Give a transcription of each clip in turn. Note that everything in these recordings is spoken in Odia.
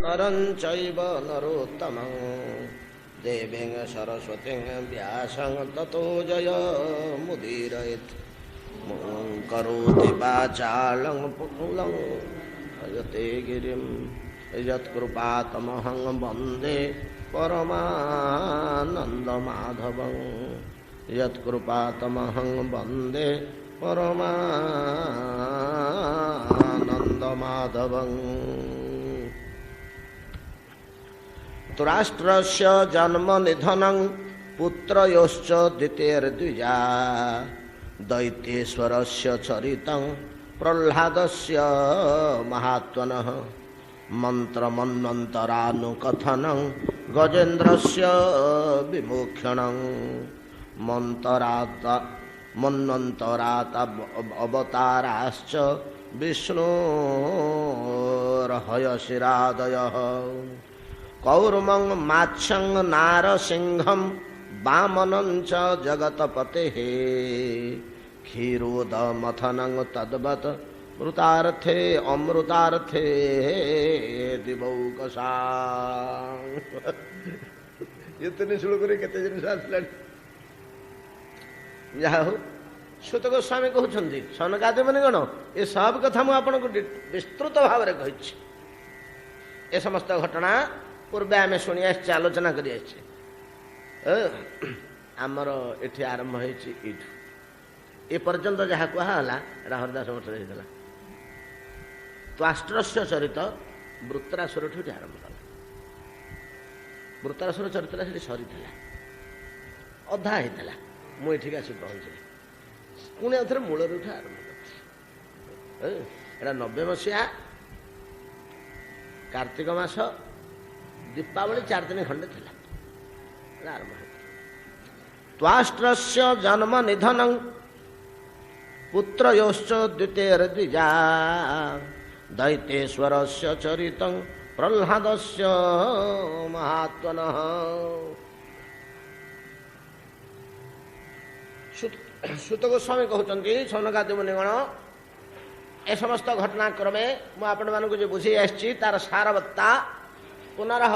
नरं चैव नरोत्तमं देवीं सरस्वतीं व्यासं ततो जयमुदीरयेत् करोति वाचालं पुलं भजते गिरिं यत्कृपातमहं वन्दे परमानन्दमाधवं यत्कृपातमहं वन्दे परमानन्दमाधवं। तुराष्ट्रस्य जन्म निधनं पुत्रयोश्च द्वितीयर्द्विजा दैत्येश्वरस्य चरितं प्रह्लादस्य महात्मनः मन्त्रमन्वन्तरानुकथनं गजेन्द्रस्य विमोक्षणं मन्वन्तरात् अवताराश्च विष्णोर्हयशिरादयः कौर्मं मात्स्यं नारसिंहं वामनं च जगतपतेः क्षीरोदमथनं तद्वत् मृतार्थे अमृतार्थे दिवौकसा। इतने शुरू करे केते जिनिस आसलानी जहा हो सुत गोस्वामी कहउछन्ती सनकादि माने गण ए सब कथा मु आपनको विस्तृत भाव रे कहिछि। ए समस्त घटना पूर्वे आम शुणी आसचे आलोचना करी आसचे। आमर एठी आरंभ होइछि इठु ए पर्यंत जहा कहला हरदास मठ रे हितला त्वाष्ट्रस्य चरित वृत्रासुर ठु आरंभ कला। वृत्रासुर चरित से सरी थिला अधा हितला मु एठिक आसी पहुँचली पुणी आउथरे मूल रूठ आरंभ कर। एटा 90 मसीहा कार्तिक मास दीपावली 4 दिन खंडे थिला आरंभ। त्वाष्ट्रस्य जन्म निधनं पुत्रयोश्च द्वितीयर्द्विजा दैत्येश्वरस्य चरितं प्रह्लादस्य महात्मनः। सुत गोस्वामी कहउछन्ती सौनकादि मुनिगण ए समस्त घटनाक्रमे मु आपण मानकु जे बुझी आछि तार सारवत्ता पुनरह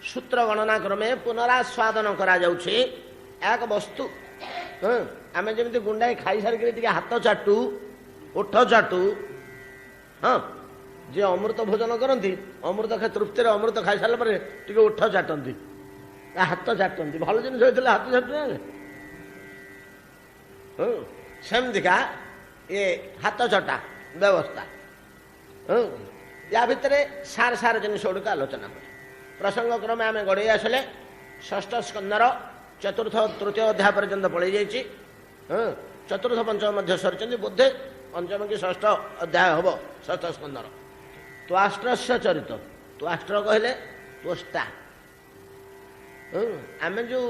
सूत्र गणना क्रमे पुनरास्वादन करा जाउछि। एक वस्तु आमे जेमिति गुंडाई खाई सारिक हाथ चाटू ओठ चाटू हाँ जे अमृत भोजन करती अमृत तृप्ति अमृत खाई सारा पर ओठ चाटती हाथ चाटती भल जिन हाथ चाटू सेमतिका ये हाथ चटा व्यवस्था या भितर सार सार जिनिस गुड़िक आलोचना कर प्रसंग क्रमे आम गड़े आसले षष्ठ स्कंदर चतुर्थ तृतीय अध्याय पर्यंत पलि जाइए। चतुर्थ पंचम मध्य सरी बोधे पंचम कि षष्ठ अध्याय हम षष्ठ स्कंदर। त्वाष्ट्रस्य चरित त्वाष्ट्र कहले त्वष्टा आम जो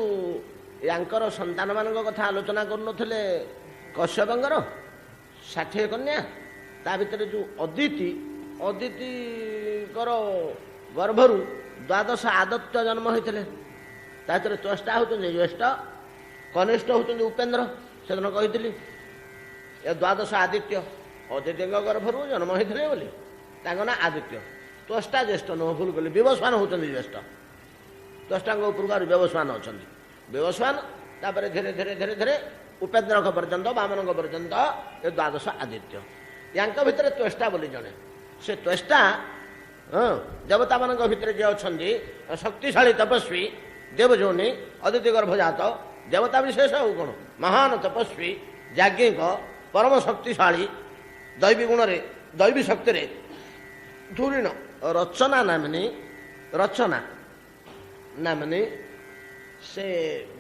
यांकर संतान मान कथा आलोचना करुले कश्यपंकर 60 कन्या ता भितर जो अदिति अदितिर गर्भरु 12 आदत्य जन्म होते त्वष्टा होती ज्येष्ठ कनिष्ठ होती उपेन्द्र से दिन कही 12 आदित्य अदित्य गर्भरु जन्म होते बोली ना आदित्य त्वष्टा ज्येष्ठ नुह भूल कली विवस्वान होती ज्येष्ठ त्वष्टा उपरकार विवस्वान अच्छा विवस्वान तापर धीरे धीरे धीरे धीरे उपेन्द्र पर्यंत वामन पर्यंत ये 12 आदित्य यांक भितर त्वष्टा बोली जड़े से त्वष्टा देवता मान भितर जे अच्छा शक्तिशाली तपस्वी देवजोनि अदिति गर्भजात देवता विशेष हो कौन महान तपस्वी याज्ञिक परम शक्तिशाली दैवी गुण दैवी शक्ति धूरीण रचना नामनी से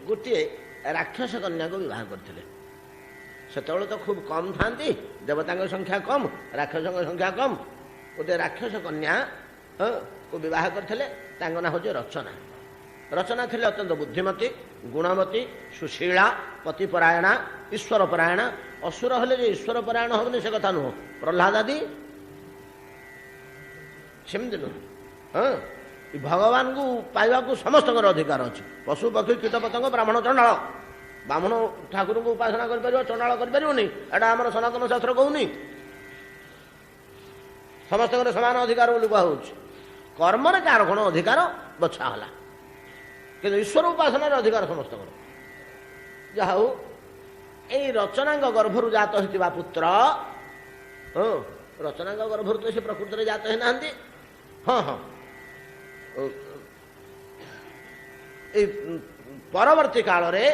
गोटे राक्षस कन्या को विवाह करते से तो खूब कम था देवता संख्या कम राक्षस संख्या कम गोटे राक्षस कन्या को विवाह करते ना हूँ रचना। रचना थे अत्यंत बुद्धिमती गुणमती सुशीला पतिपरायणा ईश्वरपरायणा असुर हेले ईश्वर परायण होनी से कथा नुह प्रह्लाद आदि सेमती नुह। हाँ भगवान को पाइबा को समस्त अधिकार अच्छे पशु पक्षी कीट पतंग ब्राह्मण चंडाल बामण ठाकुर को उपासना कर चंडाल करनी एटा आम सनातन शास्त्र कहूनी समस्त समान अधिकार बोली कह କର୍ମରେ କାହାର କ'ଣ ଅଧିକାର ବଛା ହେଲା, କିନ୍ତୁ ଈଶ୍ୱର ଉପାସନାର ଅଧିକାର ସମସ୍ତଙ୍କର। ଯାହା ହଉ ଏଇ ରଚନାଙ୍କ ଗର୍ଭରୁ ଜାତ ହୋଇଥିବା ପୁତ୍ର, ରଚନାଙ୍କ ଗର୍ଭରୁ ତ ସେ ପ୍ରକୃତରେ ଜାତ ହେଇନାହାନ୍ତି। ହଁ ହଁ, ଏଇ ପରବର୍ତ୍ତୀ କାଳରେ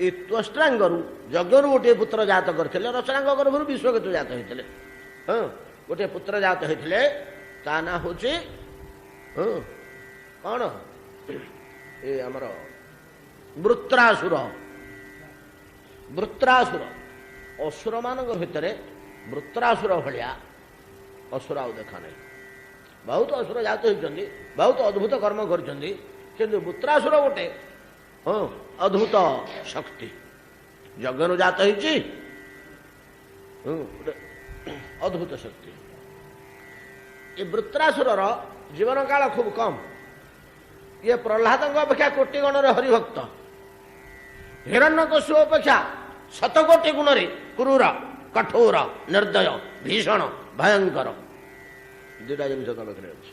ଏଇ ତ୍ୱଷ୍ଟ୍ରାଙ୍ଗରୁ ଯଜ୍ଞରୁ ଗୋଟିଏ ପୁତ୍ର ଜାତ କରିଥିଲେ। ରଚନାଙ୍କ ଗର୍ଭରୁ ବିଶ୍ୱକେତୁ ଜାତ ହେଇଥିଲେ। ଗୋଟିଏ ପୁତ୍ର ଜାତ ହେଇଥିଲେ, ତା ନାଁ ହେଉଛି କ'ଣ, ଏ ଆମର ବୃତ୍ରାସୁର। ବୃତ୍ରାସୁର, ଅସୁରମାନଙ୍କ ଭିତରେ ବୃତ୍ରାସୁର ଭଳିଆ ଅସୁର ଆଉ ଦେଖା ନାହିଁ। ବହୁତ ଅସୁର ଜାତ ହେଇଛନ୍ତି, ବହୁତ ଅଦ୍ଭୁତ କର୍ମ କରିଛନ୍ତି, କିନ୍ତୁ ବୃତ୍ରାସୁର ଗୋଟେ ଅଦ୍ଭୁତ ଶକ୍ତି। ଯଜ୍ଞରୁ ଜାତ ହେଇଛି, ଗୋଟେ ଅଦ୍ଭୁତ ଶକ୍ତି। ଏ ବୃତ୍ରାସୁରର ଜୀବନ କାଳ ଖୁବ୍ କମ୍। ଇଏ ପ୍ରହ୍ଲାଦଙ୍କ ଅପେକ୍ଷା କୋଟି ଗଣରେ ହରିଭକ୍ତ, ହିରଣ୍ୟକଶିପ ଅପେକ୍ଷା ଶତକୋଟି ଗୁଣରେ କ୍ରୂର, କଠୋର, ନିର୍ଦ୍ଦୟ, ଭୀଷଣ, ଭୟଙ୍କର। ଦୁଇଟା ଜିନିଷ ତା ପାଖରେ ଅଛି।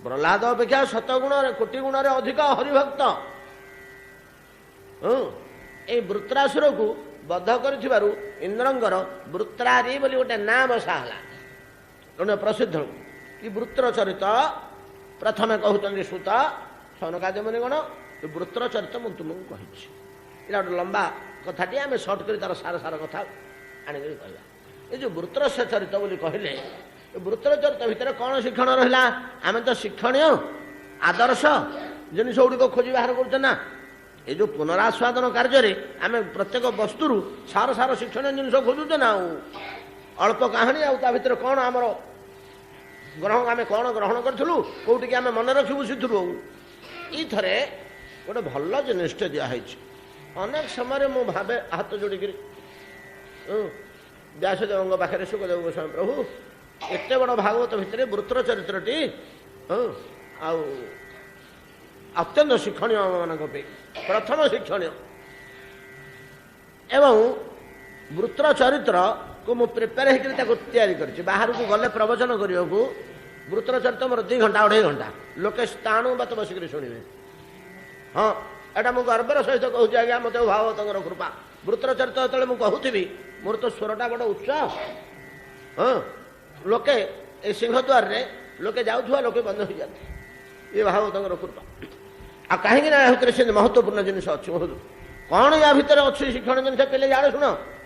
ପ୍ରହ୍ଲାଦ ଅପେକ୍ଷା ଶତଗୁଣରେ, କୋଟି ଗୁଣରେ ଅଧିକ ହରିଭକ୍ତ। ଏଇ ବୃତ୍ରାସୁରକୁ ବଧ କରିଥିବାରୁ ଇନ୍ଦ୍ରଙ୍କର ବୃତ୍ରାରି ବୋଲି ଗୋଟେ ନାଁ ବସା ହେଲା। ତେଣୁ ପ୍ରସିଦ୍ଧ କି ବୃତ୍ର ଚରିତ ପ୍ରଥମେ କହୁଛନ୍ତି ସୁତ ସନକାଦି ମୁନିଗଣ, ବୃତ୍ର ଚରିତ ମୁଁ ତୁମକୁ କହିଛି। ଏଇଟା ଗୋଟେ ଲମ୍ବା କଥାଟିଏ, ଆମେ ସର୍ଟ କରି ତାର ସାର ସାର କଥା ଆଣିକରି କହିବା। ଏ ଯେଉଁ ବୃତ୍ର ଚରିତ ବୋଲି କହିଲେ, ବୃତ୍ର ଚରିତ ଭିତରେ କ'ଣ ଶିକ୍ଷଣ ରହିଲା? ଆମେ ତ ଶିକ୍ଷଣୀୟ ଆଦର୍ଶ ଜିନିଷ ଗୁଡ଼ିକ ଖୋଜି ବାହାର କରୁଛେ ନା। ଏ ଯେଉଁ ପୁନରାସ୍ୱାଦନ କାର୍ଯ୍ୟରେ ଆମେ ପ୍ରତ୍ୟେକ ବସ୍ତୁରୁ ସାର ସାର ଶିକ୍ଷଣୀୟ ଜିନିଷ ଖୋଜୁଛେ ନା। ଆଉ ଅଳ୍ପ କାହାଣୀ, ଆଉ ତା ଭିତରେ କ'ଣ ଆମର ଆମେ କ'ଣ ଗ୍ରହଣ କରିଥିଲୁ, କେଉଁଠିକି ଆମେ ମନେ ରଖିବୁ ସେଥିରୁ। ଆଉ ଏଇଥରେ ଗୋଟେ ଭଲ ଜିନିଷଟେ ଦିଆହେଇଛି। ଅନେକ ସମୟରେ ମୁଁ ଭାବେ ହାତ ଯୋଡ଼ିକିରି ବ୍ୟାସଦେବଙ୍କ ପାଖରେ, ସୁଖଦେବ ଗୋସ୍ୱାମୀ ପ୍ରଭୁ ଏତେ ବଡ଼ ଭାଗବତ ଭିତରେ ବୃତ୍ର ଚରିତ୍ରଟି ଆଉ ଅତ୍ୟନ୍ତ ଶିକ୍ଷଣୀୟ ଆମମାନଙ୍କ ପାଇଁ, ପ୍ରଥମ ଶିକ୍ଷଣୀୟ। ଏବଂ ବୃତ୍ର ଚରିତ୍ରକୁ ମୁଁ ପ୍ରିପେୟାର ହେଇକରି ତାକୁ ତିଆରି କରିଛି। ବାହାରକୁ ଗଲେ ପ୍ରବଚନ କରିବାକୁ ବୃତ୍ର ଚରିତ୍ର ମୋର 2 ଘଣ୍ଟା 2.5 ଘଣ୍ଟା ଲୋକେ ସ୍ଥାଣୁ ବାତ ବସିକରି ଶୁଣିବେ। ହଁ, ଏଇଟା ମୁଁ ଗର୍ବର ସହିତ କହୁଛି ଆଜ୍ଞା, ମୋତେ ଭାଗବତଙ୍କର କୃପା। ବୃତ୍ର ଚରିତ୍ର ଯେତେବେଳେ ମୁଁ କହୁଥିବି, ମୋର ତ ସ୍ୱରଟା ବଡ଼ ଉଚ୍ଚ। ଲୋକେ ଏ ସିଂହଦ୍ୱାରରେ ଲୋକେ ଯାଉଥିବା ଲୋକେ ବନ୍ଦ ହୋଇଯାନ୍ତି। ଏ ଭାଗବତଙ୍କର କୃପା। ଆଉ କାହିଁକି ନା ଏହା ଭିତରେ ସେମିତି ମହତ୍ୱପୂର୍ଣ୍ଣ ଜିନିଷ ଅଛି। କ'ଣ ୟା ଭିତରେ ଅଛି ଶିକ୍ଷଣୀୟ ଜିନିଷ? ପିଲେ ଇଆଡ଼େ ଶୁଣ,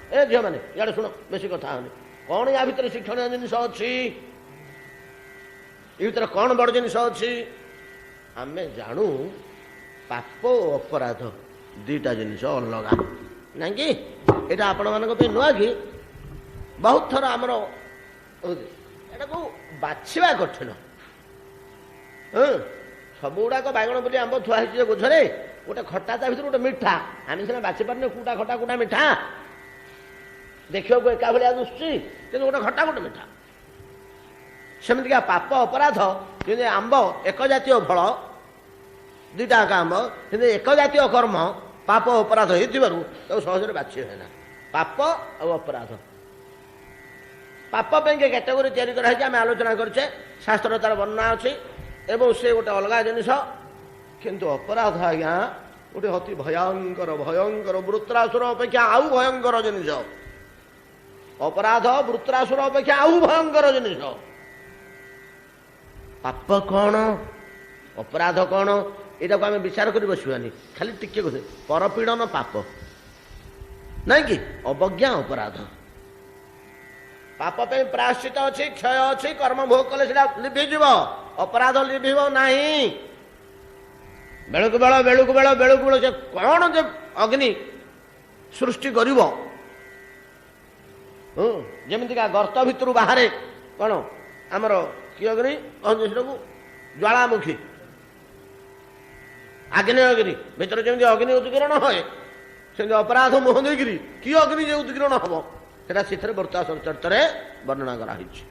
ଏ ଝିଅମାନେ ଇଆଡ଼େ ଶୁଣ, ବେଶୀ କଥା ହଉନି। କ'ଣ ୟା ଭିତରେ ଶିକ୍ଷଣୀୟ ଜିନିଷ ଅଛି? ଏ ଭିତରେ କ'ଣ ବଡ଼ ଜିନିଷ ଅଛି? ଆମେ ଜାଣୁ ପାପ ଓ ଅପରାଧ ଦୁଇଟା ଜିନିଷ ଅଲଗା, ନାଇଁ କି? ଏଇଟା ଆପଣମାନଙ୍କ ପାଇଁ ନୂଆ କି? ବହୁତ ଥର ଆମର ଏଟାକୁ ବାଛିବା କଠିନ। ସବୁ ଗୁଡ଼ାକ ବାଇଗଣ ବୋଲି ଆମ୍ବ ଥୁଆ ହେଇଛି ଯେ ଗୋଝରେ, ଗୋଟେ ଖଟା ତା ଭିତରେ ଗୋଟେ ମିଠା। ଆମେ ସିନା ବାଛି ପାରୁନେ କୋଉଟା ଖଟା କୋଉଟା ମିଠା, ଦେଖିବାକୁ ଏକା ଭଳିଆ ଦୁଶୁଛି, କିନ୍ତୁ ଗୋଟେ ଖଟା ଗୋଟେ ମିଠା। ସେମିତିକା ପାପ ଅପରାଧ, କିନ୍ତୁ ଆମ୍ବ ଏକ ଜାତୀୟ ଫଳ, ଦୁଇଟା ଏକା ଆମ୍ବ, କିନ୍ତୁ ଏକ ଜାତୀୟ କର୍ମ ପାପ ଅପରାଧ ହେଇଥିବାରୁ ତାକୁ ସହଜରେ ବାଛି ହୁଏନା। ପାପ ଆଉ ଅପରାଧ, ପାପ ପାଇଁ କ୍ୟାଟେଗୋରୀ ତିଆରି କରାହେଇଛି, ଆମେ ଆଲୋଚନା କରିଛେ, ଶାସ୍ତ୍ରରେ ତାର ବର୍ଣ୍ଣନା ଅଛି, ଏବଂ ସେ ଗୋଟେ ଅଲଗା ଜିନିଷ। କିନ୍ତୁ ଅପରାଧ ଆଜ୍ଞା ଗୋଟେ ଅତି ଭୟଙ୍କର, ଭୟଙ୍କର, ବୃତ୍ରାସୁର ଅପେକ୍ଷା ଆଉ ଭୟଙ୍କର ଜିନିଷ। ଅପରାଧ ବୃତ୍ରାସୁର ଅପେକ୍ଷା ଆଉ ଭୟଙ୍କର ଜିନିଷ। ପାପ କ'ଣ, ଅପରାଧ କ'ଣ, ଏଇଟାକୁ ଆମେ ବିଚାର କରି ବସିବାନି। ଖାଲି ଟିକେ କଥା, ପରପୀଡ଼ନ ପାପ, ନାଇଁ କି? ଅବଜ୍ଞା ଅପରାଧ। ପାପ ପାଇଁ ପ୍ରାୟଶ୍ଚିତ ଅଛି, କ୍ଷୟ ଅଛି, କର୍ମ ଭୋଗ କଲେ ସେଟା ଲିଭିଯିବ, ଅପରାଧ ଲିଭିବ ନାହିଁ। ବେଳକୁ ବେଳ ବେଳକୁ ବେଳ ବେଳକୁ ବେଳ ସେ କ'ଣ ଯେ ଅଗ୍ନି ସୃଷ୍ଟି କରିବ। ଯେମିତିକା ଗର୍ତ୍ତ ଭିତରୁ ବାହାରେ କ'ଣ ଆମର କି ଅଗ୍ନି କହନ୍ତି ସେଟାକୁ, ଜ୍ୱାଳାମୁଖୀ, ଆଗ୍ନେୟଗିରି ଭିତରେ ଯେମିତି ଅଗ୍ନି ଉଦ୍ଗୀରଣ ହୁଏ, ସେମିତି ଅପରାଧ ମୁହଁ ଦେଇକିରି କି ଅଗ୍ନି ଯେ ଉଦ୍ଗୀରଣ ହବ, ସେଟା ସେଥିରେ ବୃତ୍ରାସୁର ଚରିତ୍ରରେ ବର୍ଣ୍ଣନା କରାହେଇଛି।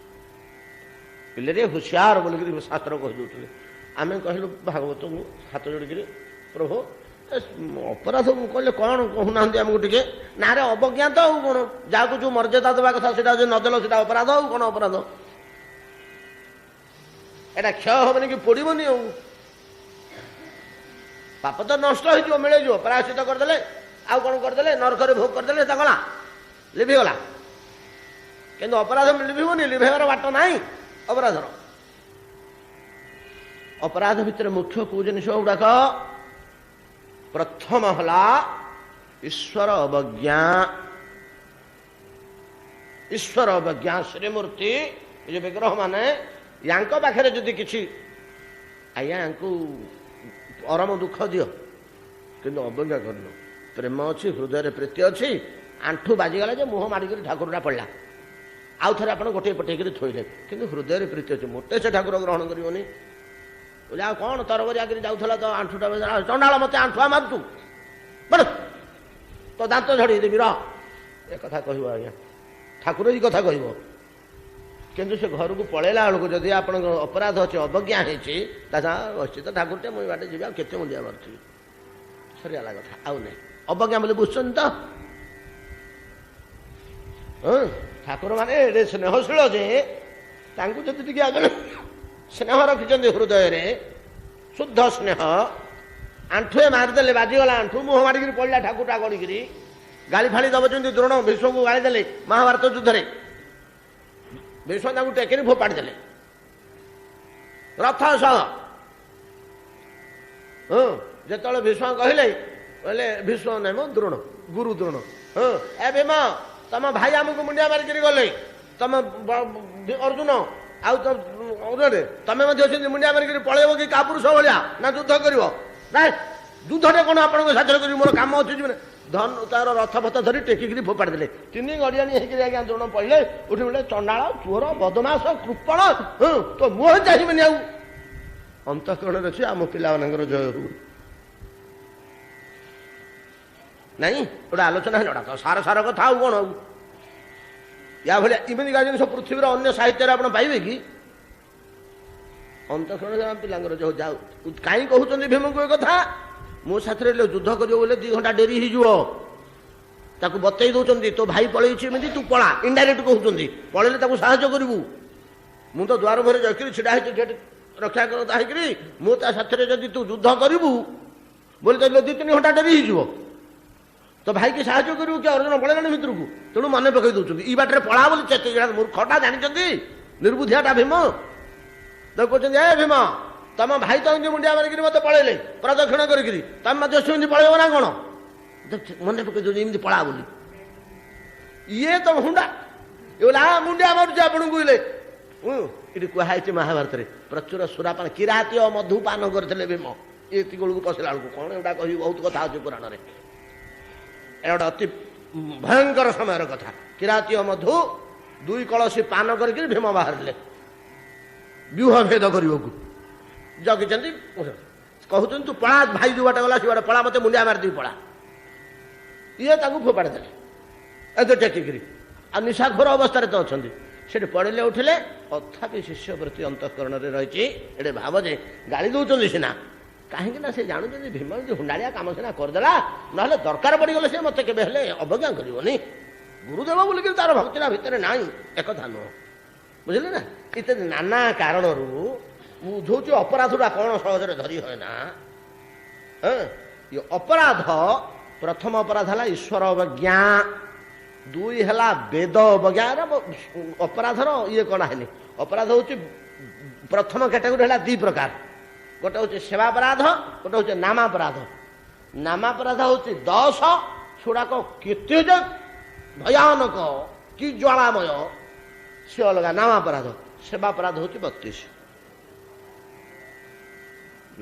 ପିଲେରେ ହୁସିଆର ବୋଲିକିରି ଶାସ୍ତ୍ର କହିଦେଉଥିଲେ। ଆମେ କହିଲୁ ଭାଗବତକୁ ହାତ ଯୋଡ଼ିକିରି, ପ୍ରଭୁ ଅପରାଧ କହିଲେ କ'ଣ କହୁନାହାନ୍ତି ଆମକୁ ଟିକେ? ନାରେ ଅବଜ୍ଞାତ ଆଉ କ'ଣ, ଯାହାକୁ ଯେଉଁ ମର୍ଯ୍ୟାଦା ଦେବା କଥା ସେଟା ଯଦି ନଦେଲ ସେଟା ଅପରାଧ, ଆଉ କ'ଣ ଅପରାଧ? ଏଇଟା କ୍ଷୟ ହବନି କି ପୋଡ଼ିବନି ଆଉ ପାପ ତ ନଷ୍ଟ ହେଇଯିବ ମିଳିଯିବ ପ୍ରାୟଶ୍ଚିତ କରିଦେଲେ ଆଉ କ'ଣ କରିଦେଲେ ନରକରେ ଭୋଗ କରିଦେଲେ ତା ଗଲା ଲିଭିଗଲା କିନ୍ତୁ ଅପରାଧ ଲିଭିବନି ଲିଭେଇବାର ବାଟ ନାହିଁ ଅପରାଧର ଅପରାଧ ଭିତରେ ମୁଖ୍ୟ କେଉଁ ଜିନିଷ ଗୁଡ଼ାକ ପ୍ରଥମ ହେଲା ଈଶ୍ୱର ଅବଜ୍ଞା ଈଶ୍ୱର ଅବଜ୍ଞା ଶ୍ରୀମୂର୍ତ୍ତି ଏ ଯେଉଁ ବିଗ୍ରହ ମାନେ ୟାଙ୍କ ପାଖରେ ଯଦି କିଛି ଆଜ୍ଞା ୟାଙ୍କୁ ପରମ ଦୁଃଖ ଦିଅ କିନ୍ତୁ ଅବଜ୍ଞା କରିନ ପ୍ରେମ ଅଛି ହୃଦୟରେ ପ୍ରୀତି ଅଛି ଆଣ୍ଠୁ ବାଜିଗଲା ଯେ ମୁହଁ ମାଡ଼ିକରି ଠାକୁରଟା ପଡ଼ିଲା ଆଉ ଥରେ ଆପଣ ଗୋଟିଏ ପଟେଇକରି ଥୋଇଲେ କିନ୍ତୁ ହୃଦୟରେ ପ୍ରୀତି ଅଛି ମୋଟେ ସେ ଠାକୁର ଗ୍ରହଣ କରିବନି ବୋଲେ ଆଉ କ'ଣ ତରବରିଆକରି ଯାଉଥିଲା ତ ଆଣ୍ଠୁଟା ଚଣ୍ଡାଳ ମୋତେ ଆଣ୍ଠୁଆ ମାରୁଛୁ ବଡ଼ ତ ଦାନ୍ତ ଝଡ଼େଇ ଦେବି ରହ ଏ କଥା କହିବ ଆଜ୍ଞା ଠାକୁର ଏଇ କଥା କହିବ କିନ୍ତୁ ସେ ଘରକୁ ପଳେଇଲା ବେଳକୁ ଯଦି ଆପଣଙ୍କ ଅପରାଧ ଅଛି ଅବଜ୍ଞା ହେଇଛି ତା ଅଛି ତ ଠାକୁରଟେ ମୁଁ ବାଟେ ଯିବି ଆଉ କେତେ ମୁଣ୍ଡିଆ ମାରୁଥିବି ସରିଗଲା କଥା ଆଉ ନାହିଁ ଅବଜ୍ଞା ବୋଲି ବୁଝୁଛନ୍ତି ତ ହଁ ଠାକୁର ମାନେ ଏଡ଼େ ସ୍ନେହଶୀଳ ଯେ ତାଙ୍କୁ ଯଦି ଟିକେ ଆଗ ସ୍ନେହ ରଖିଛନ୍ତି ହୃଦୟରେ ଶୁଦ୍ଧ ସ୍ନେହ ଆଣ୍ଠୁଏ ମାରିଦେଲେ ବାଜିଗଲା ଆଣ୍ଠୁ ମୁହଁ ମାରିକିରି ପଡ଼ିଲା ଠାକୁରଟା ଗଡ଼ିକିରି ଗାଳି ଫାଳି ଦେବ ଯେମିତି ଦ୍ରୋଣ ଭୀଷ୍ମକୁ ଗାଳି ଦେଲେ ମହାଭାରତ ଯୁଦ୍ଧରେ ଭୀଷ୍ମ ତାଙ୍କୁ ଟେକିରି ଫୋପାଡ଼ି ଦେଲେ ରଥ ସହ ହଁ ଯେତେବେଳେ ଭୀଷ୍ମ କହିଲେ ଭୀଷ୍ମ ନାହିଁ ମ ଦ୍ରୋଣ ଗୁରୁ ଦ୍ରୋଣ ହଁ ଏ ଭୀମ ତମ ଭାଇ ଆମକୁ ମୁଣ୍ଡିଆ ମାରିକିରି ଗଲେ ତମ ଅର୍ଜୁନ ଆଉ ତମେ ମଧ୍ୟ ସେମିତି ମୁଣ୍ଡିଆ ମାରିକିରି ପଳେଇବ କି କାପୁରୁଷ ଭଳିଆ ନା ଯୁଦ୍ଧ କରିବ ନାଇଁ ଯୁଦ୍ଧଟେ କ'ଣ ଆପଣଙ୍କ ସାଥିରେ କରିବି ମୋର କାମ ଅଛି ଯିବେ ଧନ ତାର ରଥ ଫଥ ଧରି ଟେକିକିରି ଫୋପାଡ଼ି ଦେଲେ ତିନି ଗଡ଼ିଆଣି ହେଇକିରି ଆଜ୍ଞା ଦ୍ରୋଣ ପଡ଼ିଲେ ଉଠି ବୋଲେ ଚଣ୍ଡାଳ ଚୋର ବଦମାସ କୃପଣ ହଁ ତ ମୁହଁ ଚାହିଁବେନି ଆଉ ଅନ୍ତଃକରଣରେ ଅଛି ଆମ ପିଲାମାନଙ୍କର ଜୟ ହଉ ନାଇଁ ଗୋଟେ ଆଲୋଚନା ହେଲା ତ ସାର ସାର କଥା ଆଉ କ'ଣ ଆଉ ୟା ଭଳିଆ ଏମିତିକା ଜିନିଷ ପୃଥିବୀର ଅନ୍ୟ ସାହିତ୍ୟରେ ଆପଣ ପାଇବେ କି ଅନ୍ତଃକରଣ ଆମ ପିଲାଙ୍କର ଯୋଉ ଯାଉ କାହିଁ କହୁଛନ୍ତି ଭୀମଙ୍କୁ ଏ କଥା ମୋ ସାଥିରେ ଯୁଦ୍ଧ କରିବ ବୋଲେ 2 ଘଣ୍ଟା ଡେରି ହେଇଯିବ ତାକୁ ବତେଇ ଦେଉଛନ୍ତି ତୋ ଭାଇ ପଳେଇଛି ଏମିତି ତୁ ପଳା ଇନଡାଇରେକ୍ଟ କହୁଛନ୍ତି ପଳେଇଲେ ତାକୁ ସାହାଯ୍ୟ କରିବୁ ମୁଁ ତ ଦ୍ୱାର ମୁହଁରେ ଯାଇକିରି ଛିଡ଼ା ହେଇଛି ଗେଟ୍ ରକ୍ଷା କରତା ହେଇକିରି ମୁଁ ତା ସାଥିରେ ଯଦି ତୁ ଯୁଦ୍ଧ କରିବୁ ବୋଲି କହିଲେ 2-3 ଘଣ୍ଟା ଡେରି ହେଇଯିବ ତ ଭାଇକି ସାହାଯ୍ୟ କରିବୁ କି ଅର୍ଜୁନ ପଳେଇଲାଣି ଭିତରକୁ ତେଣୁ ମନେ ପକେଇ ଦେଉଛନ୍ତି ଇ ବାଟରେ ପଳା ବୋଲି ମୂର୍ଖଟା ଜାଣିଛନ୍ତି ନିର୍ବୁଦ୍ଧିଆଟା ଭୀମ ତ କହୁଛନ୍ତି ଏ ଭୀମ ତମ ଭାଇ ତ ଏମିତି ମୁଣ୍ଡିଆ ମାରିକିରି ମୋତେ ପଳେଇଲେ ପ୍ରଦକ୍ଷିଣ କରିକିରି ତମେ ମଧ୍ୟ ସେମିତି ପଳେଇବ ନା କ'ଣ ମନେ ପକେଇ ଦେଉଛି ଏମିତି ପଳା ବୋଲି ଇଏ ତ ହୁଣ୍ଡା ମୁଣ୍ଡିଆ ମାରୁଛି ଆପଣଙ୍କୁ ଇଲେ ଏଠି କୁହାହେଇଛି ମହାଭାରତରେ ପ୍ରଚୁର ସୁରାପାନ କିରାତୀୟ ମଧୁପାନ କରିଥିଲେ ଭୀମ ଏତିକି ବେଳକୁ ପଶିଲା ବେଳକୁ କ'ଣ ଏଗୁଡ଼ା କହିବି ବହୁତ କଥା ଅଛି ପୁରାଣରେ এটা ଗୋଟେ ଅତି ଭୟଙ୍କର ସମୟର କଥା କିରାତୀୟ ମଧୁ 2 କଳସୀ ପାନ କରିକି ଭୀମ ବାହାରିଲେ ବ୍ୟୁହ ଭେଦ କରିବାକୁ ଜଗିଛନ୍ତି କହୁଛନ୍ତି ତୁ ପଳା ଭାଇ ଯୋଉ ବାଟେ ଗଲା ସେ ବାଟେ ପଳା ମୋତେ ମୁଣ୍ଡିଆ ମାରିଦେବି ପଳା ଇଏ ତାଙ୍କୁ ଫୋପାଡ଼ି ଦେଲେ ଏତେ ଟେକିକିରି ଆଉ ନିଶାଖୋର ଅବସ୍ଥାରେ ତ ଅଛନ୍ତି ସେଠି ପଡ଼ିଲେ ଉଠିଲେ ତଥାପି ଶିଷ୍ୟ ପ୍ରତି ଅନ୍ତଃକରଣରେ ରହିଛି ଏଠି ଭାବ ଯେ ଗାଳି ଦେଉଛନ୍ତି ସିନା କାହିଁକି ନା ସେ ଜାଣୁଛନ୍ତି ଭୀମ ଯଦି ହୁଣ୍ଡାଳିଆ କାମ ସିନା କରିଦେଲା ନହେଲେ ଦରକାର ପଡ଼ିଗଲେ ସେ ମୋତେ କେବେ ହେଲେ ଅବଜ୍ଞା କରିବନି ଗୁରୁଦେବ ବୋଲିକି ତାର ଭକ୍ତିଟା ଭିତରେ ନାହିଁ ଏକଥା ନୁହଁ ବୁଝିଲେ ନା ଇତ୍ୟାଦି ନାନା କାରଣରୁ ମୁଁ ବୁଝଉଛି ଅପରାଧଟା କ'ଣ ସହଜରେ ଧରି ହୁଏ ନା ଅପରାଧ ପ୍ରଥମ ଅପରାଧ ହେଲା ଈଶ୍ୱର ଅବଜ୍ଞା 2 ହେଲା ବେଦ ଅବଜ୍ଞା ଅପରାଧର ଇଏ କ'ଣ ହେନି ଅପରାଧ ହେଉଛି ପ୍ରଥମ କ୍ୟାଟେଗୋରୀ ହେଲା 2 ପ୍ରକାର ଗୋଟେ ହେଉଛି ସେବାପରାଧ ଗୋଟେ ହେଉଛି ନାମାପରାଧ ନାମାପରାଧ ହେଉଛି 10 ସେଗୁଡ଼ାକ କେତେ ଯେ ଭୟାନକ କି ଜ୍ୱାଳାମୟ ସେ ଅଲଗା ନାମାପରାଧ ସେବାପରାଧ ହେଉଛି 32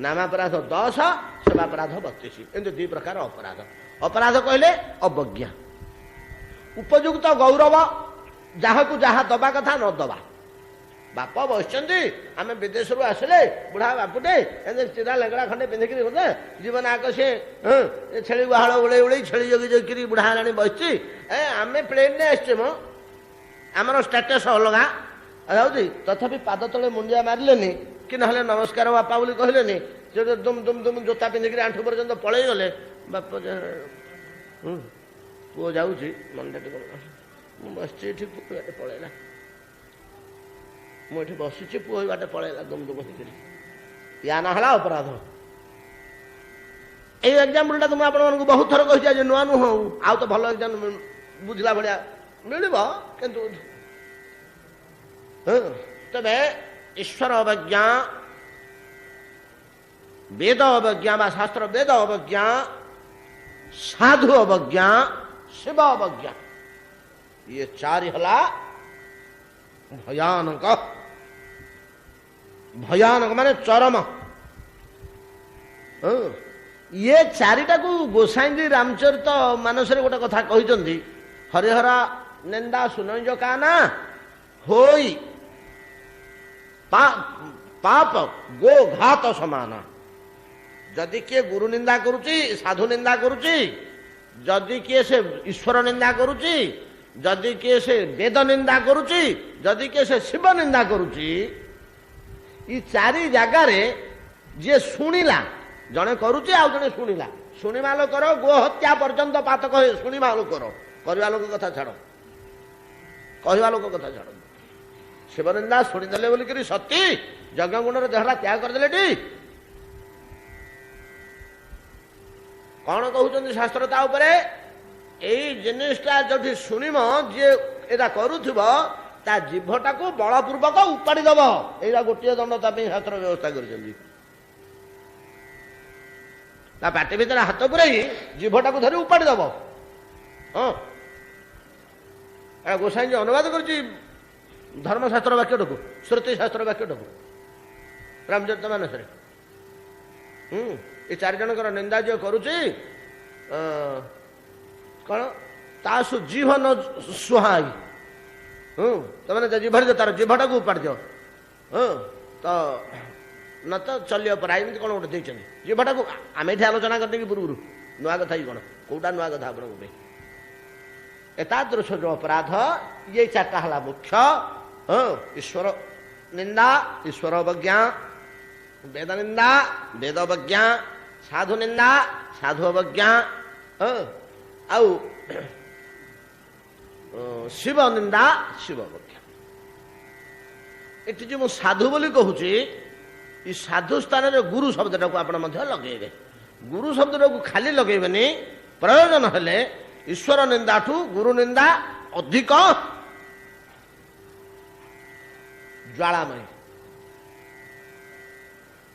ନାମାପରାଧ 10 ସେବାପରାଧ 32 ଏମିତି 2 ପ୍ରକାର ଅପରାଧ ଅପରାଧ କହିଲେ ଅବଜ୍ଞା ଉପଯୁକ୍ତ ଗୌରବ ଯାହାକୁ ଯାହା ଦବା କଥା ନ ଦବା ବାପ ବସିଛନ୍ତି ଆମେ ବିଦେଶରୁ ଆସିଲେ ବୁଢ଼ା ବାପୁଟେ ଏମିତି ଚିରା ଲେଙ୍ଗଡ଼ା ଖଣ୍ଡେ ପିନ୍ଧିକିରି ବୋଧେ ଜୀବନ ଆଗ ସେ ଛେଳି ଗୁହାଳ ଉଳେଇ ଉଳେଇ ଛେଳି ଜଗି ଜଗିକିରି ବୁଢ଼ା ହେଲାଣି ବସିଛି ଆମେ ପ୍ଲେନ୍ରେ ଆସିଛେ ମ ଆମର ଷ୍ଟାଟସ୍ ଅଲଗା ଯାଉଛି ତଥାପି ପାଦ ତଳେ ମୁଣ୍ଡିଆ ମାରିଲେନି କି ନହେଲେ ନମସ୍କାର ବାପା ବୋଲି କହିଲେନି ସେ ଦୁମ୍ ଦୁମ୍ ଦୁମ୍ ଜୋତା ପିନ୍ଧିକିରି ଆଣ୍ଠୁ ପର୍ଯ୍ୟନ୍ତ ପଳେଇ ଗଲେ ବାପ ପୁଅ ଯାଉଛି ମନଟା ଟିକେ ମୁଁ ବସିଛି ଏଠି ପଳେଇଲା ମୁଁ ଏଠି ବସିଛି, ପୁଅ ବାଟେ ପଳେଇଲା ଦୁମଦୁମ ହେଇକିରି, ୟା ନା ହେଲା ଅପରାଧ। ଏଇ ଏକ୍ଜାମ୍ପଲଟା ତ ମୁଁ ଆପଣମାନଙ୍କୁ ବହୁତ ଥର କହିଛି, ଆଜି ନୂଆ ନୁହଁ, ଆଉ ତ ଭଲ ଏକ୍ଜାମ୍ ବୁଝିଲା ଭଳିଆ ମିଳିବ। କିନ୍ତୁ ତେବେ ଈଶ୍ୱର ଅବଜ୍ଞା, ବେଦ ଅବଜ୍ଞା ବା ଶାସ୍ତ୍ର ବେଦ ଅବଜ୍ଞା, ସାଧୁ ଅବଜ୍ଞା, ଶିବ ଅବଜ୍ଞା, ଇଏ ଚାରି ହେଲା ଭୟାନକ। ଭୟାନକ ମାନେ ଚରମ। ଇଏ ଚାରିଟାକୁ ଗୋସାଇଁଜୀ ରାମଚରିତ ମାନସରେ ଗୋଟେ କଥା କହିଛନ୍ତି, ହରିହର ନିନ୍ଦା ସୁନୈଜ କାନା ହୋଇ ପାପ ଗୋ ଘାତ ସମାନ। ଯଦି କିଏ ଗୁରୁ ନିନ୍ଦା କରୁଛି, ସାଧୁ ନିନ୍ଦା କରୁଛି, ଯଦି କିଏ ସେ ଈଶ୍ୱର ନିନ୍ଦା କରୁଛି, ଯଦି କିଏ ସେ ବେଦ ନିନ୍ଦା କରୁଛି, ଯଦି କିଏ ସେ ଶିବ ନିନ୍ଦା କରୁଛି, ଏ ଚାରି ଜାଗାରେ ଯିଏ ଶୁଣିଲା, ଜଣେ କରୁଛି ଆଉ ଜଣେ ଶୁଣିଲା, ଶୁଣିବା ଲୋକର ଗୋ ହତ୍ୟା ପର୍ଯ୍ୟନ୍ତ ପାତକ ଶୁଣିବା ଲୋକର, କରିବା ଲୋକ କଥା ଛାଡ଼, କହିବା ଲୋକ କଥା ଛାଡ଼। ଶିବ ନିନ୍ଦା ଶୁଣିଦେଲେ ବୋଲିକିରି ସତୀ ଯଜ୍ଞ ଗୁଣର ଦେହଟା ତ୍ୟାଗ କରିଦେଲେ ଟି। କଣ କହୁଛନ୍ତି ଶାସ୍ତ୍ର ତା ଉପରେ? ଏଇ ଜିନିଷଟା ଯଦି ଶୁଣିବ, ଯିଏ ଏଇଟା କରୁଥିବ, ତା ଜିଭଟାକୁ ବଳପୂର୍ବକ ଉପାଡ଼ି ଦବ। ଏଇଟା ଗୋଟିଏ ଦଣ୍ଡ ତା ପାଇଁ ଶାସ୍ତ୍ର ବ୍ୟବସ୍ଥା କରିଛନ୍ତି। ତା ପାଟି ଭିତରେ ହାତ ପୁରାଇ ଜିଭଟାକୁ ଧରି ଉପାଡ଼ି ଦବ। ହଁ, ଗୋସାଇଁଜୀ ଅନୁବାଦ କରୁଛି ଧର୍ମଶାସ୍ତ୍ର ବାକ୍ୟଟାକୁ, ଶ୍ରୁତି ଶାସ୍ତ୍ର ବାକ୍ୟଟାକୁ ରାମଚରିତ ମାନସରେ। ଏ ଚାରି ଜଣଙ୍କର ନିନ୍ଦା ଯିଏ କରୁଛି, କଣ ତାସୁ ଜିଭ ନ ସୁହାଇ, ତମାନେ ଜିଭରେ ତାର ଜିଭଟାକୁ ଉପାଡ଼ି ଦିଅ, ତ ନ ତ ଚଲିବ ପରା, ଏମିତି କ'ଣ ଗୋଟେ ଦେଇଛନ୍ତି। ଜିଭଟାକୁ ଆମେ ଏଠି ଆଲୋଚନା କରିଦେବି ପୂର୍ବରୁ, ନୂଆ କଥା କି କ'ଣ, କୋଉଟା ନୂଆ କଥା ଆପଣଙ୍କ ପାଇଁ? ଏତାଦୃଶ ଯୋଉ ଅପରାଧ, ଇଏ ଚାରିଟା ହେଲା ମୁଖ୍ୟ। ଈଶ୍ୱର ନିନ୍ଦା, ଈଶ୍ୱର ଅବଜ୍ଞା, ବେଦ ନିନ୍ଦା, ବେଦ ଅବଜ୍ଞା, ସାଧୁ ନିନ୍ଦା, ସାଧୁ ଅବଜ୍ଞା, ଆଉ ଶିବ ନିନ୍ଦା, ଶିବ ଅବଜ୍ଞା। ଏଠି ଯେ ମୁଁ ସାଧୁ ବୋଲି କହୁଛି, ଏ ସାଧୁ ସ୍ଥାନରେ ଗୁରୁ ଶବ୍ଦଟାକୁ ଆପଣ ମଧ୍ୟ ଲଗେଇବେ। ଗୁରୁ ଶବ୍ଦଟାକୁ ଖାଲି ଲଗେଇବେନି, ପ୍ରୟୋଜନ ହେଲେ ଈଶ୍ୱର ନିନ୍ଦାଠୁ ଗୁରୁ ନିନ୍ଦା ଅଧିକ ଜ୍ୱାଳାମୟୀ।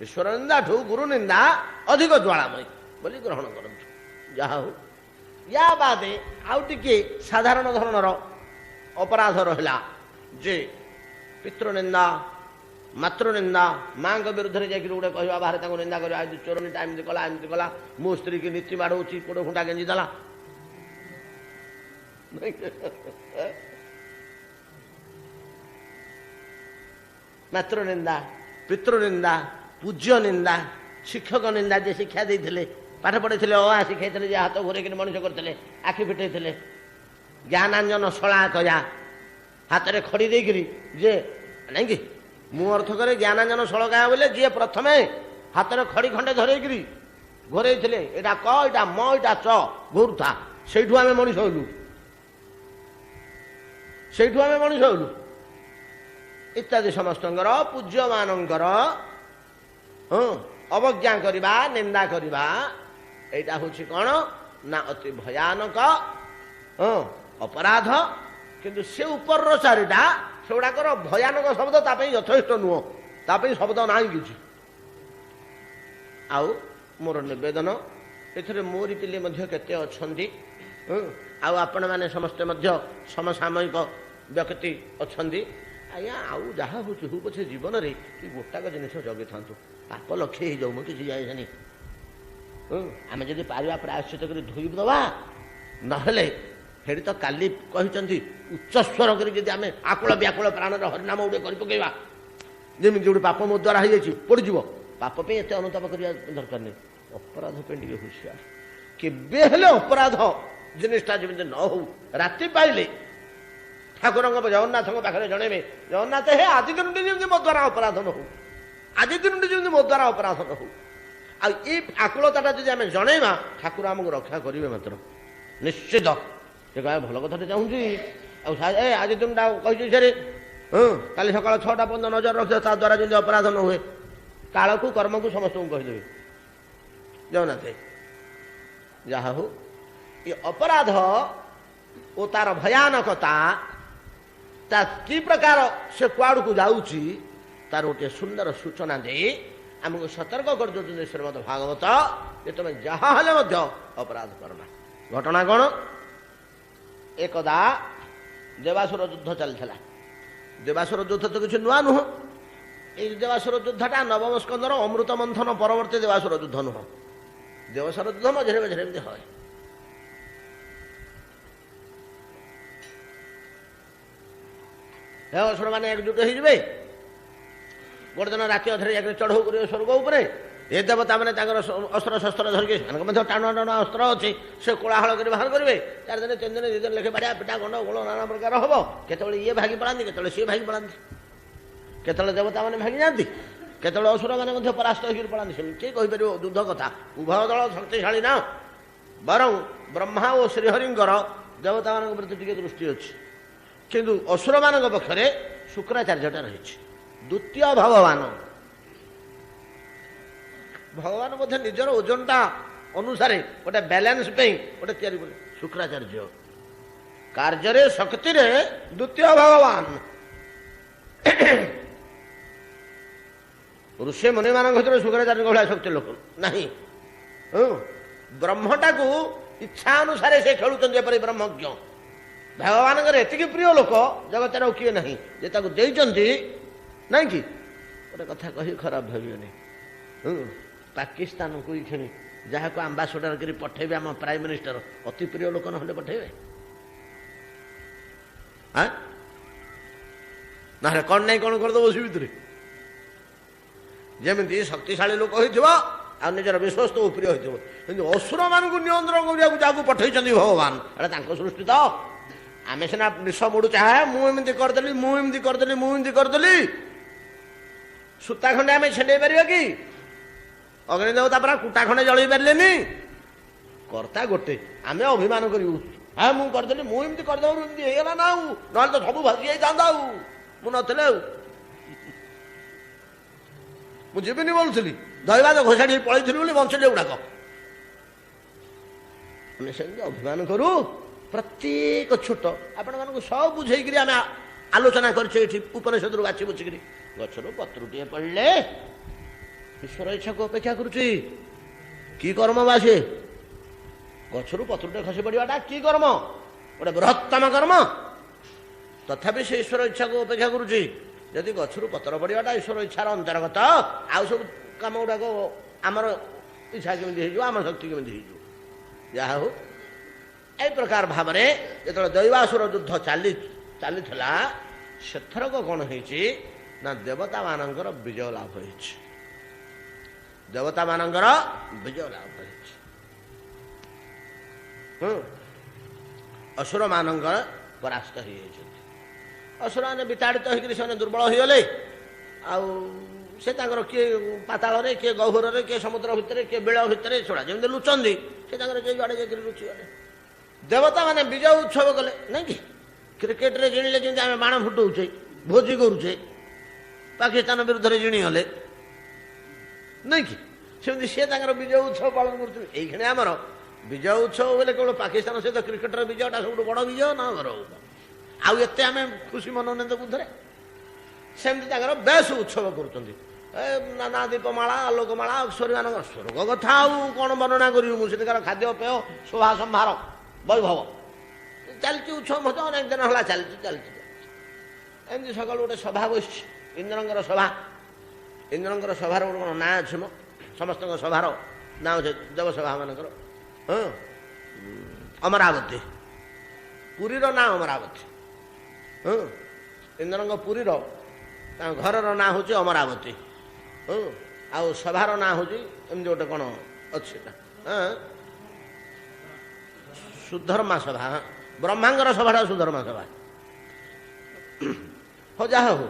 ଈଶ୍ୱର ନିନ୍ଦାଠୁ ଗୁରୁ ନିନ୍ଦା ଅଧିକ ଜ୍ୱାଳାମୟୀ ବୋଲି ଗ୍ରହଣ କରନ୍ତୁ। ଯାହା ହଉ, ୟା ବାଦେ ଆଉ ଟିକେ ସାଧାରଣ ଧରଣର ଅପରାଧ ରହିଲା, ଯେ ପିତୃନିନ୍ଦା, ମାତୃନିନ୍ଦା, ମାଙ୍କ ବିରୁଦ୍ଧରେ ଯାଇକି ଗୋଟେ କହିବା, ବାହାରେ ତାଙ୍କୁ ନିନ୍ଦା କରିବା, ଏମିତି ଚୋରଣୀଟା ଏମିତି କଲା, ଏମିତି କଲା, ମୋ ସ୍ତ୍ରୀକି ନୀତି ବାଡ଼ଉଛି, କୋଡ଼ ଖୁଣ୍ଟା ଗେଞ୍ଜି ଦେଲା। ମାତୃନିନ୍ଦା, ପିତୃନିନ୍ଦା, ପୂଜ୍ୟ ନିନ୍ଦା, ଶିକ୍ଷକ ନିନ୍ଦା, ଯିଏ ଶିକ୍ଷା ଦେଇଥିଲେ, ପାଠ ପଢ଼େଇଥିଲେ, ଶିଖେଇଥିଲେ, ଯେ ହାତ ଘୋରେଇକିରି ମଣିଷ କରିଥିଲେ, ଆଖି ଫିଟେଇଥିଲେ, ଜ୍ଞାନାଞ୍ଜନ ଶଳା କୟା, ହାତରେ ଖଡ଼ି ଦେଇକିରି, ଯେ ନାଇଁ କି ମୁଁ ଅର୍ଥ କରେ ଜ୍ଞାନାଞ୍ଜନ ଶଳକା ବୋଲେ ଯିଏ ପ୍ରଥମେ ହାତରେ ଖଡ଼ି ଖଣ୍ଡେ ଧରେଇକିରି ଘୋରେଇଥିଲେ, ଏଇଟା କ, ଏଇଟା ମ, ଏଇଟା ଚ, ଘୋରୁଥା, ସେଇଠୁ ଆମେ ମଣିଷ ହେଲୁ, ସେଇଠୁ ଆମେ ମଣିଷ ହେଲୁ ଇତ୍ୟାଦି ସମସ୍ତଙ୍କର, ପୂଜ୍ୟମାନଙ୍କର ଅବଜ୍ଞା କରିବା, ନିନ୍ଦା କରିବା, ଏଇଟା ହଉଛି କ'ଣ ନା ଅତି ଭୟାନକ ଅପରାଧ। କିନ୍ତୁ ସେ ଉପରର ଚାରିଟା, ସେଗୁଡ଼ାକର ଭୟାନକ ଶବ୍ଦ ତା ପାଇଁ ଯଥେଷ୍ଟ ନୁହଁ, ତା ପାଇଁ ଶବ୍ଦ ନାହିଁ କିଛି। ଆଉ ମୋର ନିବେଦନ, ଏଥିରେ ମୋରି ପିଲେ ମଧ୍ୟ କେତେ ଅଛନ୍ତି, ଆଉ ଆପଣମାନେ ସମସ୍ତେ ମଧ୍ୟ ସମସାମୟିକ ବ୍ୟକ୍ତି ଅଛନ୍ତି। ଆଜ୍ଞା, ଆଉ ଯାହା ହେଉଛି ହଉ ପଛେ ଜୀବନରେ କି ଗୋଟାକ ଜିନିଷ ଜଗିଥାନ୍ତୁ, ପାପ ଲକ୍ଷ୍ୟ ହେଇଯାଉ, ମୁଁ କିଛି ଯାଏନି। ଆମେ ଯଦି ପାରିବା ପ୍ରାୟଶ୍ଚିତ କରି ଧୋଇ ଦେବା, ନହେଲେ ସେଠି ତ କାଲି କହିଛନ୍ତି ଉଚ୍ଚସ୍ୱର କରି ଯଦି ଆମେ ଆକୁଳ ବ୍ୟାକୁଳ ପ୍ରାଣର ହରିନାମ ଗୋଟେ କରି ପକେଇବା, ଯେମିତି ଗୋଟେ ପାପ ମୋ ଦ୍ୱାରା ହେଇଯାଇଛି ପଡ଼ିଯିବ, ପାପ ପାଇଁ ଏତେ ଅନୁତାପ କରିବା ଦରକାର ନାହିଁ, ଅପରାଧ ପାଇଁ ଟିକେ ହୁସିଆର। କେବେ ହେଲେ ଅପରାଧ ଜିନିଷଟା ଯେମିତି ନ ହଉ, ରାତି ପାଇଲେ ଠାକୁରଙ୍କ ଜଗନ୍ନାଥଙ୍କ ପାଖରେ ଜଣେଇବେ, ଜଗନ୍ନାଥ ହେ ଆଜି ଦିନଟି ଯେମିତି ମୋ ଦ୍ୱାରା ଅପରାଧ ନ ହଉ, ଆଜି ଦିନଟି ଯେମିତି ମୋ ଦ୍ୱାରା ଅପରାଧ ନ ହଉ। ଆଉ ଏଇ ଆକୁଳତାଟା ଯଦି ଆମେ ଜଣେଇବା, ଠାକୁର ଆମକୁ ରକ୍ଷା କରିବେ ମାତ୍ର ନିଶ୍ଚିତ। ସେ କହିବା ଭଲ କଥାଟେ ଚାହୁଁଛି, ଆଉ ଆଜି ଦିନଟା କହିଛି ସେରେ ହଁ କାଲି ସକାଳ 6ଟା ପର୍ଯ୍ୟନ୍ତ ନଜର ରଖିବ, ତା ଦ୍ୱାରା ଯେମିତି ଅପରାଧ ନ ହୁଏ। କାଳକୁ କର୍ମକୁ ସମସ୍ତଙ୍କୁ କହିଦେବେ। ଜଗନ୍ନାଥ ଯାହା ହଉ ଏ ଅପରାଧ ଓ ତାର ଭୟାନକତା, ତା କି ପ୍ରକାର ସେ କୁଆଡ଼କୁ ଯାଉଛି, ତାର ଗୋଟିଏ ସୁନ୍ଦର ସୂଚନା ଦେଇ ଆମକୁ ସତର୍କ କରିଦେଉଛନ୍ତି ଶ୍ରୀମଦ୍ ଭାଗବତ ଯେ ତମେ ଯାହା ହେଲେ ମଧ୍ୟ ଅପରାଧ କରନା। ଘଟଣା କ'ଣ? ଏକଦା ଦେବାସୁର ଯୁଦ୍ଧ ଚାଲିଥିଲା। ଦେବାସୁର ଯୁଦ୍ଧ ତ କିଛି ନୂଆ ନୁହଁ। ଏଇ ଦେବାସୁର ଯୁଦ୍ଧଟା ନବମ ସ୍କନ୍ଧର ଅମୃତ ମନ୍ଥନ ପରବର୍ତ୍ତୀ ଦେବାସୁର ଯୁଦ୍ଧ ନୁହଁ। ଦେବାସୁର ଯୁଦ୍ଧ ମଝିରେ ମଝିରେ ଏମିତି হয়। ହେ ଅସୁରମାନେ ଏକଜୁଟ ହେଇଯିବେ। ଗୋଟେ ଦିନ ରାତି ଅଧରେ ଯାଇକି ଚଢ଼ଉ କରିବେ ସ୍ୱର୍ଗ ଉପରେ। ଏ ଦେବତା ମାନେ ତାଙ୍କର ଅସ୍ତ୍ର ଶସ୍ତ୍ର ଧରିକି, ସେମାନଙ୍କ ମଧ୍ୟ ଟାଣୁଆ ଟାଣୁଆ ଅସ୍ତ୍ର ଅଛି, ସେ କୋଳାହଳ କରି ବାହାର କରିବେ। 4 ଦିନ 3 ଦିନ 2 ଦିନ ଲେଖେ ବାଡ଼ିଆ ପିଟା ଗଣ୍ଡ ଗୋଳ ନାନା ପ୍ରକାର ହବ। କେତେବେଳେ ଇଏ ଭାଗି ପଳାନ୍ତି, କେତେବେଳେ ସିଏ ଭାଗି ପଳାନ୍ତି, କେତେବେଳେ ଦେବତା ମାନେ ଭାଗି ଯାଆନ୍ତି, କେତେବେଳେ ଅସୁରମାନେ ମଧ୍ୟ ପରାସ୍ତ ହେଇକି ପଳାନ୍ତି। ସେମିତି କହିପାରିବ ଯୁଦ୍ଧ କଥା। ଉଭୟ ଦଳ ଶକ୍ତିଶାଳୀ ନା, ବରଂ ବ୍ରହ୍ମା ଓ ଶ୍ରୀହରିଙ୍କର ଦେବତାମାନଙ୍କ ପ୍ରତି ଟିକେ ଦୃଷ୍ଟି ଅଛି, କିନ୍ତୁ ଅସୁରମାନଙ୍କ ପକ୍ଷରେ ଶୁକ୍ରାଚାର୍ଯ୍ୟଟା ରହିଛି। ଦ୍ୱିତୀୟ ଭଗବାନ ମଧ୍ୟ ନିଜର ଓଜନଟା ଅନୁସାରେ ଗୋଟେ ବ୍ୟାଲେନ୍ସ ପାଇଁ ଗୋଟେ ତିଆରି କଲେ। ଶୁକ୍ରାଚାର୍ଯ୍ୟ କାର୍ଯ୍ୟରେ ଶକ୍ତିରେ ଦ୍ୱିତୀୟ ଭଗବାନ। ଋଷି ମୁନିମାନଙ୍କ ଭିତରେ ଶୁକ୍ରାଚାର୍ଯ୍ୟଙ୍କ ଭଳିଆ ଶକ୍ତି ଲୋକ ନାହିଁ। ବ୍ରହ୍ମଟାକୁ ଇଚ୍ଛା ଅନୁସାରେ ସେ ଖେଳୁଛନ୍ତି। ଏପରି ବ୍ରହ୍ମଜ୍ଞ ଭଗବାନଙ୍କର ଏତିକି ପ୍ରିୟ ଲୋକ ଜଗତରେ ଆଉ କିଏ ନାହିଁ ଯେ ତାକୁ ଦେଇଛନ୍ତି। ନାଇଁ କି ଗୋଟେ କଥା କହି ଖରାପ ଭାବିବନି। ପାକିସ୍ତାନକୁ ଏଇକ୍ଷଣି ଯାହାକୁ ଆମ୍ବାସଡର କରି ପଠେଇବେ ଆମ ପ୍ରାଇମ ମିନିଷ୍ଟର, ଅତି ପ୍ରିୟ ଲୋକ ନହେଲେ ପଠେଇବେ? ନହେଲେ କ'ଣ ନାଇଁ କ'ଣ କରିଦେବ ସେ ଭିତରେ। ଯେମିତି ଶକ୍ତିଶାଳୀ ଲୋକ ହେଇଥିବ ଆଉ ନିଜର ବିଶ୍ୱସ୍ତ ପ୍ରିୟ ହେଇଥିବ, କିନ୍ତୁ ଅସୁରମାନଙ୍କୁ ନିୟନ୍ତ୍ରଣ କରିବାକୁ ଯାହାକୁ ପଠେଇଛନ୍ତି ଭଗବାନ, ଏଇଟା ତାଙ୍କ ସୃଷ୍ଟି ତ। ଆମେ ସିନା ନିଶ ମୋଡୁଛେ, ମୁଁ ଏମିତି କରିଦେଲି, ମୁଁ ଏମିତି କରିଦେଲି, ମୁଁ ଏମିତି କରିଦେଲି। ସୂତା ଖଣ୍ଡେ ଆମେ ଛିଣ୍ଡେଇ ପାରିବା କି? ଅଗ୍ନି ଦେବତା ପରା କୁଟା ଖଣ୍ଡେ ଜଳେଇ ପାରିଲେନି। କର୍ତ୍ତା ଗୋଟେ। ଆମେ ଅଭିମାନ କରିବୁ, ମୁଁ କରିଦେଲି, ମୁଁ ଏମିତି କରିଦେବାରୁ ଏମିତି ହେଇଗଲା ନା, ଆଉ ନହେଲେ ତ ସବୁ ଭାସି ଯାଇଥାନ୍ତା, ଆଉ ମୁଁ ନଥିଲେ ଆଉ ମୁଁ ଯିବିନି ବୋଲୁଥିଲି, ଦୈବାଦ ଘୋଷାଡ଼ି ପଳେଇଥିଲି ବୋଲି ବଞ୍ଚିଲେ ଗୁଡାକ। ଆମେ ସେମିତି ଅଭିମାନ କରୁ। ପ୍ରତ୍ୟେକ ଛୋଟ ଆପଣମାନଙ୍କୁ ସବୁ ବୁଝେଇକିରି ଆମେ ଆଲୋଚନା କରିଛୁ ଏଠି ଉପନିଷଦରୁ ବାଛି ବୁଝିକିରି। ଗଛରୁ ପତ୍ରଟିଏ ପଡ଼ିଲେ ଈଶ୍ୱର ଇଚ୍ଛାକୁ ଅପେକ୍ଷା କରୁଛି। କି କର୍ମ ବା ସେ? ଗଛରୁ ପତ୍ରଟିଏ ଖସି ପଡ଼ିବାଟା କି କର୍ମ? ଗୋଟେ ବୃହତ୍ତମ କର୍ମ। ତଥାପି ସେ ଈଶ୍ୱର ଇଚ୍ଛାକୁ ଅପେକ୍ଷା କରୁଛି। ଯଦି ଗଛରୁ ପତ୍ର ପଡ଼ିବାଟା ଈଶ୍ୱର ଇଚ୍ଛାର ଅନ୍ତର୍ଗତ, ଆଉ ସବୁ କାମ ଗୁଡ଼ାକ ଆମର ଇଚ୍ଛା କେମିତି ହେଇଯିବ, ଆମ ଶକ୍ତି କେମିତି ହେଇଯିବ? ଯାହା ହଉ এই ପ୍ରକାର ଭାବରେ ଯେତେବେଳେ ଦୈବାସୁର ଯୁଦ୍ଧ ଚାଲିଥିଲା, ସେଥରକ କ'ଣ ହେଇଛି ନା ଦେବତାମାନଙ୍କର ବିଜୟ ଲାଭ ହେଇଛି। ଦେବତାମାନଙ୍କର ବିଜୟ ଲାଭ ହେଇଛି। ଅସୁରମାନଙ୍କର ପରାସ୍ତ ହେଇଯାଇଛନ୍ତି। ଅସୁରମାନେ ବିତାଡ଼ିତ ହେଇକରି ସେମାନେ ଦୁର୍ବଳ ହେଇଗଲେ। ଆଉ ସେ ତାଙ୍କର କିଏ ପାତାଳରେ, କିଏ ଗହ୍ୱରରେ, କିଏ ସମୁଦ୍ର ଭିତରେ, କିଏ ବିଳ ଭିତରେ, ଛଡ଼ା ଯେମିତି ଲୁଚନ୍ତି, ସେ ତାଙ୍କର ଯେ ଯୁଆଡ଼େ ଯାଇକରି ଲୁଚିଗଲେ। ଦେବତାମାନେ ବିଜୟ ଉତ୍ସବ କଲେ। ନାଇଁ କି କ୍ରିକେଟରେ ଜିଣିଲେ ଯେମିତି ଆମେ ବାଣ ଫୁଟଉଛେ, ଭୋଜି କରୁଛେ, ପାକିସ୍ତାନ ବିରୁଦ୍ଧରେ ଜିଣିଗଲେ, ନାଇଁ କି ସେମିତି ସିଏ ତାଙ୍କର ବିଜୟ ଉତ୍ସବ ପାଳନ କରୁଥିଲେ। ଏଇକ୍ଷଣି ଆମର ବିଜୟ ଉତ୍ସବ ବୋଲେ କେବଳ ପାକିସ୍ତାନ ସହିତ କ୍ରିକେଟର ବିଜୟଟା ସବୁଠୁ ବଡ଼ ବିଜୟ ନା ଆମର? ଆଉ ଏତେ ଆମେ ଖୁସି ମନଉନେ ତ ବୁଦ୍ଧରେ। ସେମିତି ତାଙ୍କର ବେଶ ଉତ୍ସବ କରୁଛନ୍ତି। ନାନା ଦୀପମାଳା, ଆଲୋକମାଳା, ଅଶ୍ୱରୀମାନଙ୍କର ସ୍ୱର୍ଗ କଥା ଆଉ କ'ଣ ବର୍ଣ୍ଣନା କରିବୁ ମୁଁ। ସେଠିକାର ଖାଦ୍ୟପେୟ, ଶୋଭା ସମ୍ଭାର, ବୈଭବ ଚାଲିଛି। ଉତ୍ସବ ମଧ୍ୟ ଅନେକ ଦିନ ହେଲା ଚାଲିଛି। ଏମିତି ସକାଳୁ ଗୋଟେ ସଭା ବସିଛି, ଇନ୍ଦ୍ରଙ୍କର ସଭା। ଇନ୍ଦ୍ରଙ୍କର ସଭାର ଗୋଟେ କ'ଣ ନାଁ ଅଛି ମ? ସମସ୍ତଙ୍କ ସଭାର ନାଁ ଅଛି ଦେବସଭା ମାନଙ୍କର। ଅମରାବତୀ। ପୁରୀର ନାଁ ଅମରାବତୀ। ଇନ୍ଦ୍ରଙ୍କ ପୁରୀର ତାଙ୍କ ଘରର ନାଁ ହେଉଛି ଅମରାବତୀ। ଆଉ ସଭାର ନାଁ ହେଉଛି ଏମିତି ଗୋଟେ କ'ଣ ଅଛି ନା, ସୁଧର୍ମା ସଭା। ବ୍ରହ୍ମାଙ୍କର ସଭାଟା ସୁଧର୍ମା ସଭା। ହଉ ଯାହା ହଉ,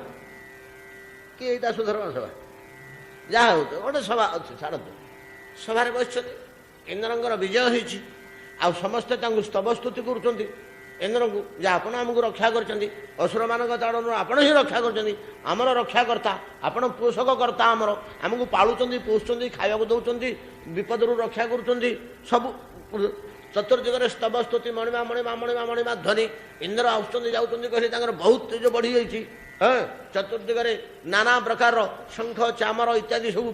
କି ଏଇଟା ସୁଧର୍ମା ସଭା, ଯାହା ହଉ ଗୋଟେ ସଭା ଅଛି, ଛାଡ଼ନ୍ତୁ। ସଭାରେ ବସିଛନ୍ତି, ଇନ୍ଦ୍ରଙ୍କର ବିଜୟ ହେଇଛି, ଆଉ ସମସ୍ତେ ତାଙ୍କୁ ସ୍ତବ ସ୍ତୁତି କରୁଛନ୍ତି। ଇନ୍ଦ୍ରଙ୍କୁ ଯେ ଆପଣ ଆମକୁ ରକ୍ଷା କରିଛନ୍ତି, ଅସୁରମାନଙ୍କ ତାଡ଼ନରୁ ଆପଣ ହିଁ ରକ୍ଷା କରିଛନ୍ତି, ଆମର ରକ୍ଷାକର୍ତ୍ତା ଆପଣ, ପୋଷକ କର୍ତ୍ତା ଆମର, ଆମକୁ ପାଳୁଛନ୍ତି, ପୋଷୁଛନ୍ତି, ଖାଇବାକୁ ଦେଉଛନ୍ତି, ବିପଦରୁ ରକ୍ଷା କରୁଛନ୍ତି ସବୁ। ଚତୁର୍ଦିଗରେ ସ୍ତବ ସ୍ତୁତି ମଣିମା ମଣିମା ମଣିମା ମଣିମା ଧ୍ୱନି। ଇନ୍ଦ୍ର ଆସୁଛନ୍ତି ଯାଉଛନ୍ତି କହିଲେ ତାଙ୍କର ବହୁତ ତେଜ ବଢ଼ିଯାଇଛି। ଚତୁର୍ଦିଗରେ ନାନା ପ୍ରକାରର ଶଙ୍ଖ ଚାମର ଇତ୍ୟାଦି ସବୁ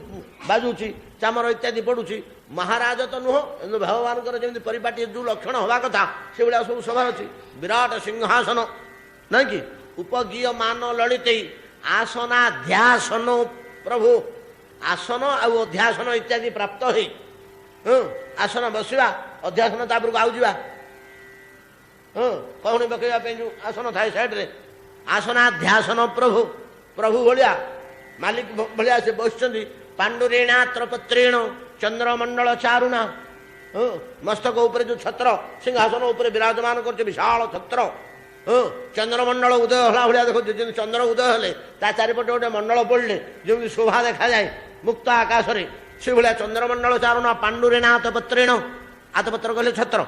ବାଜୁଛି, ଚାମର ଇତ୍ୟାଦି ପଡ଼ୁଛି। ମହାରାଜ ତ ନୁହଁ, କିନ୍ତୁ ଭଗବାନଙ୍କର ଯେମିତି ପରିପାଟି ଯେଉଁ ଲକ୍ଷଣ ହେବା କଥା ସେଭଳିଆ ସବୁ ସଭା ଅଛି। ବିରାଟ ସିଂହାସନ ନାଇଁ କି, ଉପଗୀୟ ମାନ ଲଳିତେଇ ଆସନାଧ୍ୟାସନ ପ୍ରଭୁ। ଆସନ ଆଉ ଅଧ୍ୟାସନ ଇତ୍ୟାଦି ପ୍ରାପ୍ତ ହେଇ ଆସନ ବସିବା, ଅଧ୍ୟାସନ ତାପରକୁ ଆଉ ଯିବା, କହୁଣି ପକେଇବା ପାଇଁ ଯେଉଁ ଆସନ ଥାଏ ସାଇଡ଼ରେ, ଆସନାଧ୍ୟାସନ ପ୍ରଭୁ। ପ୍ରଭୁ ଭଳିଆ ମାଲିକ ଭଳିଆ ସେ ବସିଛନ୍ତି। ପାଣ୍ଡୁରେଣାତ୍ର ପତ୍ରେଣ ଚନ୍ଦ୍ରମଣ୍ଡଳ ଚାରୁଣା। ମସ୍ତକ ଉପରେ ଯେଉଁ ଛତ୍ର ସିଂହାସନ ଉପରେ ବିରାଜମାନ କରୁଛି, ବିଶାଳ ଛତ୍ର। ଚନ୍ଦ୍ରମଣ୍ଡଳ ଉଦୟ ହେଲା ଭଳିଆ ଦେଖୁଛି, ଯେମିତି ଚନ୍ଦ୍ର ଉଦୟ ହେଲେ ତା ଚାରିପଟେ ଗୋଟେ ମଣ୍ଡଳ ପଡ଼ିଲେ ଯେମିତି ଶୋଭା ଦେଖାଯାଏ ମୁକ୍ତ ଆକାଶରେ, ସେଭଳିଆ ଚନ୍ଦ୍ରମଣ୍ଡଳ ଚାରୁଣା। ପାଣ୍ଡୁରେଣାତ ପତ୍ରେଣ, ଆତପତ୍ର କହିଲେ ଛତ୍ର।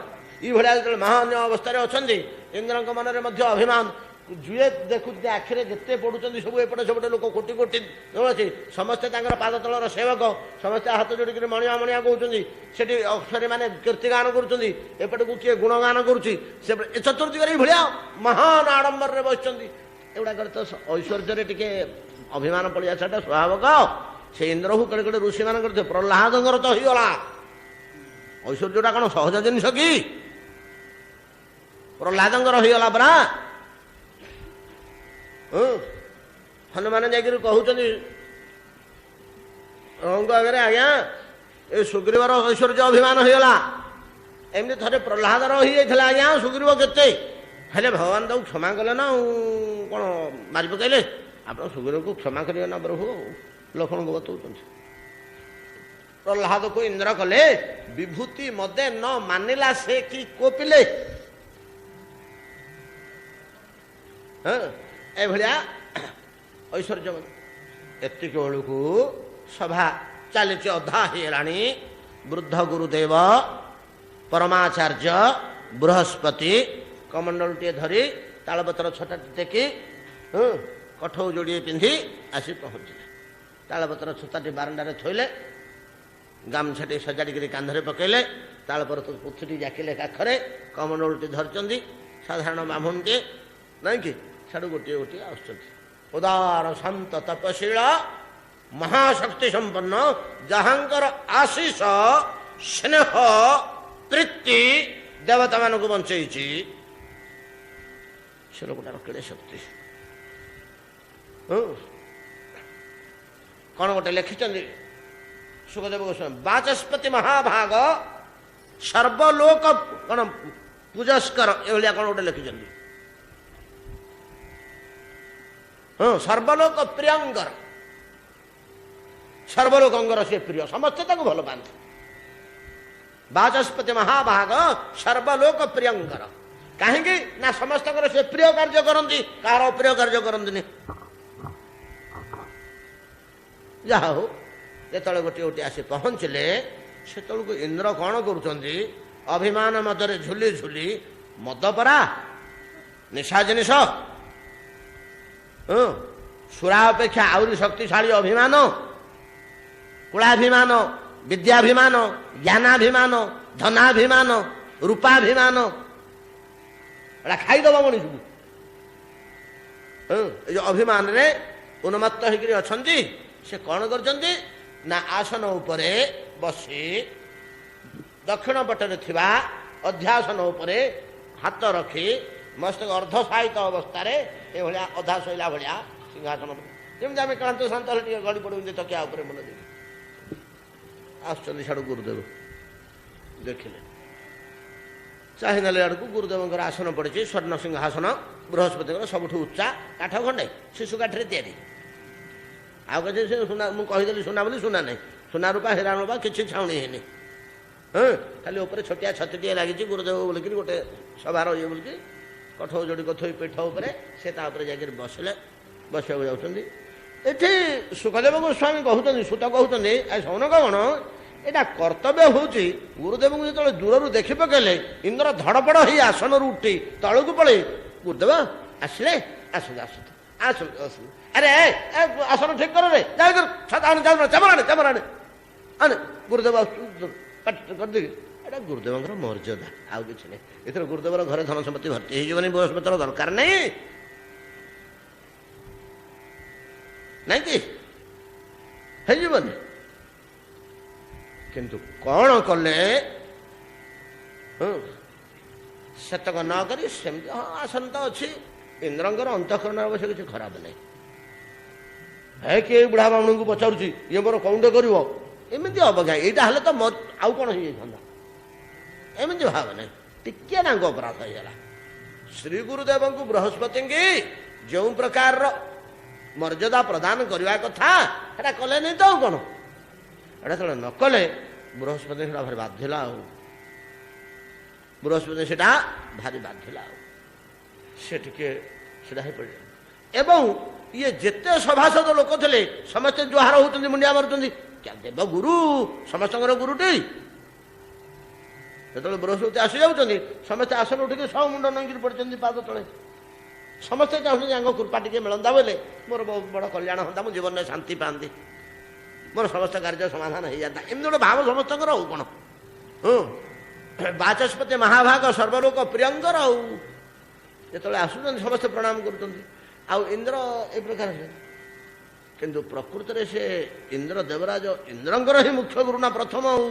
ଏଇଭଳିଆ ଯେତେବେଳେ ମହାନ୍ୟ ଅବସ୍ଥାରେ ଅଛନ୍ତି, ଇନ୍ଦ୍ରଙ୍କ ମନରେ ମଧ୍ୟ ଅଭିମାନ। ଯିଏ ଦେଖୁଛନ୍ତି ଆଖିରେ ଯେତେ ପଡ଼ୁଛନ୍ତି ସବୁ ଏପଟେ ସେପଟେ ଲୋକ କୋଟି କୋଟି ଅଛି, ସମସ୍ତେ ତାଙ୍କର ପାଦ ତଳର ସେବକ, ସମସ୍ତେ ହାତ ଯୋଡ଼ିକରି ମଣିଆ ମଣିଆ କହୁଛନ୍ତି। ସେଠି ଅକ୍ଷରୀମାନେ କୀର୍ତ୍ତିଗାନ କରୁଛନ୍ତି, ଏପଟକୁ କିଏ ଗୁଣଗାନ କରୁଛି। ସେ ଚତୁର୍ଦିଗରେ ଏଇଭଳିଆ ମହାନ ଆଡ଼ମ୍ବରରେ ବସିଛନ୍ତି। ଏଗୁଡ଼ାକରେ ତ ଐଶ୍ୱର୍ଯ୍ୟରେ ଟିକେ ଅଭିମାନ ପଳେଇ ଆସାଟା ସ୍ୱାଭାବିକ। ସେ ଇନ୍ଦ୍ରକୁ କେଡ଼େ କେଡ଼େ ଋଷିମାନଙ୍କର ପ୍ରହ୍ଲାଦଙ୍କର ତ ହେଇଗଲା। ଐଶ୍ୱର୍ଯ୍ୟଟା କ'ଣ ସହଜ ଜିନିଷ କି? ପ୍ରହ୍ଲାଦଙ୍କର ହେଇଗଲା ପରା। ହନୁମାନ ଯାଇକରି କହୁଛନ୍ତି ରଙ୍କ ଆଗରେ, ଆଜ୍ଞା ଏ ସୁଗ୍ରୀବର ଐଶ୍ୱର୍ଯ୍ୟ ଅଭିମାନ ହେଇଗଲା। ଏମିତି ଥରେ ପ୍ରହ୍ଲାଦର ହେଇଯାଇଥିଲା ଆଜ୍ଞା, ସୁଗ୍ରୀବ କେତେ ହେଲେ ଭଗବାନ ତାକୁ କ୍ଷମା କଲେ ନା, କ'ଣ ମାରି ପକାଇଲେ? ଆପଣ ସୁଗ୍ରୀବକୁ କ୍ଷମା କରିବେ ନା ପ୍ରଭୁ, ଲକ୍ଷ୍ମଣଙ୍କୁ ବତଉଛନ୍ତି। ପ୍ରହ୍ଲାଦକୁ ଇନ୍ଦ୍ର କଲେ, ବିଭୂତି ମଦେ ନ ମାନିଲା ସେ କି କୋପିଲେ। ଏଭଳିଆ ଐଶ୍ୱର୍ଯ୍ୟ। ଏତିକି ବେଳକୁ ସଭା ଚାଲିଛି, ଅଧା ହେଇଗଲାଣି। ବୃଦ୍ଧ ଗୁରୁଦେବ, ପରମାଚାର୍ଯ୍ୟ, ବୃହସ୍ପତି କମଣ୍ଡଳଟିଏ ଧରି, ତାଳପତ୍ର ଛୋଟାଟି ଟେକି, କଠଉ ଯୋଡ଼ିଏ ପିନ୍ଧି ଆସି ପହଞ୍ଚିଲେ। ତାଳପତ୍ର ଛୋଟାଟି ବାରଣ୍ଡାରେ ଥୋଇଲେ, ଗାମୁଛାଟି ସଜାଡ଼ିକିରି କାନ୍ଧରେ ପକେଇଲେ, ତାଳପତ୍ର ପୁଥୁଟି ଜାକିଲେ କାଖରେ, କମଣ୍ଡଳଟି ଧରିଛନ୍ତି। ସାଧାରଣ ବ୍ରାହ୍ମଣଟିଏ ନାଇଁ କି, ସାଡ଼ୁ ଗୋଟିଏ ଗୋଟିଏ ଆସୁଛନ୍ତି। ଉଦାର ଶାନ୍ତ ତପଶୀଳ ମହାଶକ୍ତି ସମ୍ପନ୍ନ, ଯାହାଙ୍କର ଆଶିଷ ସ୍ନେହ ପ୍ରୀତି ଦେବତାମାନଙ୍କୁ ବଞ୍ଚେଇଛି, ସେ ଲୋକଟାର କେଡ଼େ ଶକ୍ତି। କ'ଣ ଗୋଟେ ଲେଖିଛନ୍ତି ସୁଖଦେବ ଗୋସ୍ୱାମୀ, ବାଚସ୍ପତି ମହାଭାଗ ସର୍ବଲୋକ କ'ଣ ପୂଜସ୍କର, ଏଭଳିଆ କ'ଣ ଗୋଟେ ଲେଖିଛନ୍ତି। ସର୍ବଲୋକ ପ୍ରିୟଙ୍କର, ସର୍ବଲୋକଙ୍କର ସେ ପ୍ରିୟ, ସମସ୍ତେ ତାକୁ ଭଲ ପାଆନ୍ତି। ବାଚସ୍ପତି ମହାଭାଗ ସର୍ବଲୋକ ପ୍ରିୟଙ୍କର, କାହିଁକି ନା ସମସ୍ତଙ୍କର ସେ ପ୍ରିୟ କାର୍ଯ୍ୟ କରନ୍ତି, କାହାର ଅପ୍ରିୟ କାର୍ଯ୍ୟ କରନ୍ତିନି। ଯାହା ହଉ, ଯେତେବେଳେ ଗୋଟିଏ ଗୋଟିଏ ଆସି ପହଞ୍ଚିଲେ, ସେତେବେଳକୁ ଇନ୍ଦ୍ର କ'ଣ କରୁଛନ୍ତି, ଅଭିମାନ ମଦରେ ଝୁଲି ଝୁଲି, ମଦ ପରା ନିଶା ଜିନିଷ, ସୁରା ଅପେକ୍ଷା ଆହୁରି ଶକ୍ତିଶାଳୀ ଅଭିମାନ, କୁଳାଭିମାନ, ବିଦ୍ୟାଭିମାନ, ଜ୍ଞାନାଭିମାନ, ଧନାଭିମାନ, ରୂପାଭିମାନ, ଏଟା ଖାଇଦବ ମଣିଷକୁ। ଏ ଯୋଉ ଅଭିମାନରେ ଉନ୍ମତ୍ତ ହେଇକରି ଅଛନ୍ତି, ସେ କ'ଣ କରିଛନ୍ତି ନା ଆସନ ଉପରେ ବସି ଦକ୍ଷିଣ ପଟରେ ଥିବା ଅଧ୍ୟାସନ ଉପରେ ହାତ ରଖି ମସ୍ତକ ଅର୍ଦ୍ଧସାୟିତ ଅବସ୍ଥାରେ ଏଭଳିଆ ଅଧା ଶୋଇଲା ଭଳିଆ ସିଂହାସନ, ଯେମିତି ଆମେ କ୍ଳାନ୍ତ ଶାନ୍ତ ହେଲେ ଟିକେ ଗଳି ପଡ଼ୁ ତକିଆ ଉପରେ ମନେ ଦେଖି ଆସୁଛନ୍ତି। ସାଡ଼ୁ ଗୁରୁଦେବ ଦେଖିଲେ, ଚାହିଁନେଲେ ଆଡ଼କୁ ଗୁରୁଦେବଙ୍କର ଆସନ ପଡ଼ିଛି, ସ୍ୱର୍ଣ୍ଣ ସିଂହାସନ, ବୃହସ୍ପତିଙ୍କର ସବୁଠୁ ଉଚ୍ଚା, କାଠ ଖଣ୍ଡେ, ଶିଶୁ କାଠରେ ତିଆରି। ଆଉ କିଛି ସେ ସୁନା, ମୁଁ କହିଦେଲି ସୁନା ବୋଲି, ସୁନା ନାହିଁ, ସୁନା ରୂପା ହୀରା ରୂପା କିଛି ଛାଉଣି ହେଇନି। ଖାଲି ଉପରେ ଛୋଟିଆ ଛତିଟିଏ ଲାଗିଛି, ଗୁରୁଦେବ ବୋଲିକିରି ଗୋଟେ ସଭାର ଇଏ ବୋଲିକି କଠଉ ଯୋଡ଼ିକ ଥୋଇ ପିଠ ଉପରେ, ସେ ତା ଉପରେ ଯାଇକରି ବସିଲେ, ବସିବାକୁ ଯାଉଛନ୍ତି। ଏଠି ସୁଖଦେବ ଗୋସ୍ୱାମୀ କହୁଛନ୍ତି, ସୁତ କହୁଛନ୍ତି, ଶୁଣ କ'ଣ, ଏଇଟା କର୍ତ୍ତବ୍ୟ ହେଉଛି ଗୁରୁଦେବଙ୍କୁ ଯେତେବେଳେ ଦୂରରୁ ଦେଖି ପକେଇଲେ ଇନ୍ଦ୍ର ଧଡ଼ପଡ଼ ହେଇ ଆସନରୁ ଉଠି ତଳକୁ ପଳେଇ ଗୁରୁଦେବ ଆସିଲେ ଆସନ୍ତୁ ଆସନ୍ତୁ ଆସନ୍ତୁ ଆସନ୍ତୁ ଆରେ ଆସନ ଠିକ କର ରେ ଆଣେ ଗୁରୁଦେବ କରିଦେବି। ଏଇଟା ଗୁରୁଦେବଙ୍କର ମର୍ଯ୍ୟାଦା, ଆଉ କିଛି ନାହିଁ। ଏଥିରେ ଗୁରୁଦେବର ଘରେ ଧନ ସମ୍ପତ୍ତି ଭର୍ତ୍ତି ହେଇଯିବନି, ବୃହସ୍ପତିର ଦରକାର ନାହିଁ ନାଇଁ କି ହେଇଯିବନି। କିନ୍ତୁ କ'ଣ କଲେ ସେତକ ନ କରି ସେମିତି ହଁ ଆସନ ତ ଅଛି। ଇନ୍ଦ୍ରଙ୍କର ଅନ୍ତଃକରଣ ଅବଶ୍ୟ କିଛି ଖରାପ ନାହିଁ। ହେ କିଏ ବୁଢ଼ା ବାମୁଣଙ୍କୁ ପଚାରୁଛି ଇଏ ମୋର କଉଣ୍ଡ କରିବ, ଏମିତି ଅବଜ୍ଞା। ଏଇଟା ହେଲେ ତ ଆଉ କ'ଣ ହେଇଯାଇଥାନ୍ତା, ଏମିତି ଭାବ ନାହିଁ। ଟିକେ ତାଙ୍କ ଅପରାଧ ହେଇଗଲା। ଶ୍ରୀ ଗୁରୁଦେବଙ୍କୁ ବୃହସ୍ପତିଙ୍କି ଯେଉଁ ପ୍ରକାରର ମର୍ଯ୍ୟାଦା ପ୍ରଦାନ କରିବା କଥା ସେଟା କଲେନି ତ ଆଉ କ'ଣ। ଏଟା ଯେତେବେଳେ ନ କଲେ ବୃହସ୍ପତି ସେଟା ଭାରି ବାଧିଲା, ଆଉ ବୃହସ୍ପତି ସେଟା ଭାରି ବାଧିଲା, ଆଉ ସେ ଟିକେ ସେଟା ହେଇପଡ଼ିଲା। ଏବଂ ଇଏ ଯେତେ ସଭାସଦ ଲୋକ ଥିଲେ ସମସ୍ତେ ଜୁହାର ହଉଛନ୍ତି, ମୁଣ୍ଡିଆ ମାରୁଛନ୍ତି, ଦେବ ଗୁରୁ ସମସ୍ତଙ୍କର ଗୁରୁଟି। ଯେତେବେଳେ ବୃହସ୍ପତି ଆସି ଯାଉଛନ୍ତି ସମସ୍ତେ ଆସନ ଉଠିକି ସବୁ ମୁଣ୍ଡ ନଙ୍ଗିରି ପଡ଼ିଛନ୍ତି ପାଦ ତଳେ। ସମସ୍ତେ ଚାହୁଁଛନ୍ତି ତାଙ୍କ କୃପା ଟିକେ ମିଳନ୍ତା ବୋଇଲେ ମୋର ବହୁତ ବଡ଼ କଲ୍ୟାଣ ହୁଅନ୍ତା, ମୁଁ ଜୀବନରେ ଶାନ୍ତି ପାଆନ୍ତି, ମୋର ସମସ୍ତ କାର୍ଯ୍ୟ ସମାଧାନ ହେଇଯାନ୍ତା, ଏମିତି ଗୋଟେ ଭାବ ସମସ୍ତଙ୍କର। ଆଉ କ'ଣ ବାଚସ୍ପତି ମହାଭାଗ ସର୍ବଲୋକ ପ୍ରିୟଙ୍କର। ଆଉ ଯେତେବେଳେ ଆସୁଛନ୍ତି ସମସ୍ତେ ପ୍ରଣାମ କରୁଛନ୍ତି। ଆଉ ଇନ୍ଦ୍ର ଏ ପ୍ରକାର, କିନ୍ତୁ ପ୍ରକୃତରେ ସେ ଇନ୍ଦ୍ର ଦେବରାଜ ଇନ୍ଦ୍ରଙ୍କର ହିଁ ମୁଖ୍ୟ ଗୁରୁ ନା ପ୍ରଥମ। ଆଉ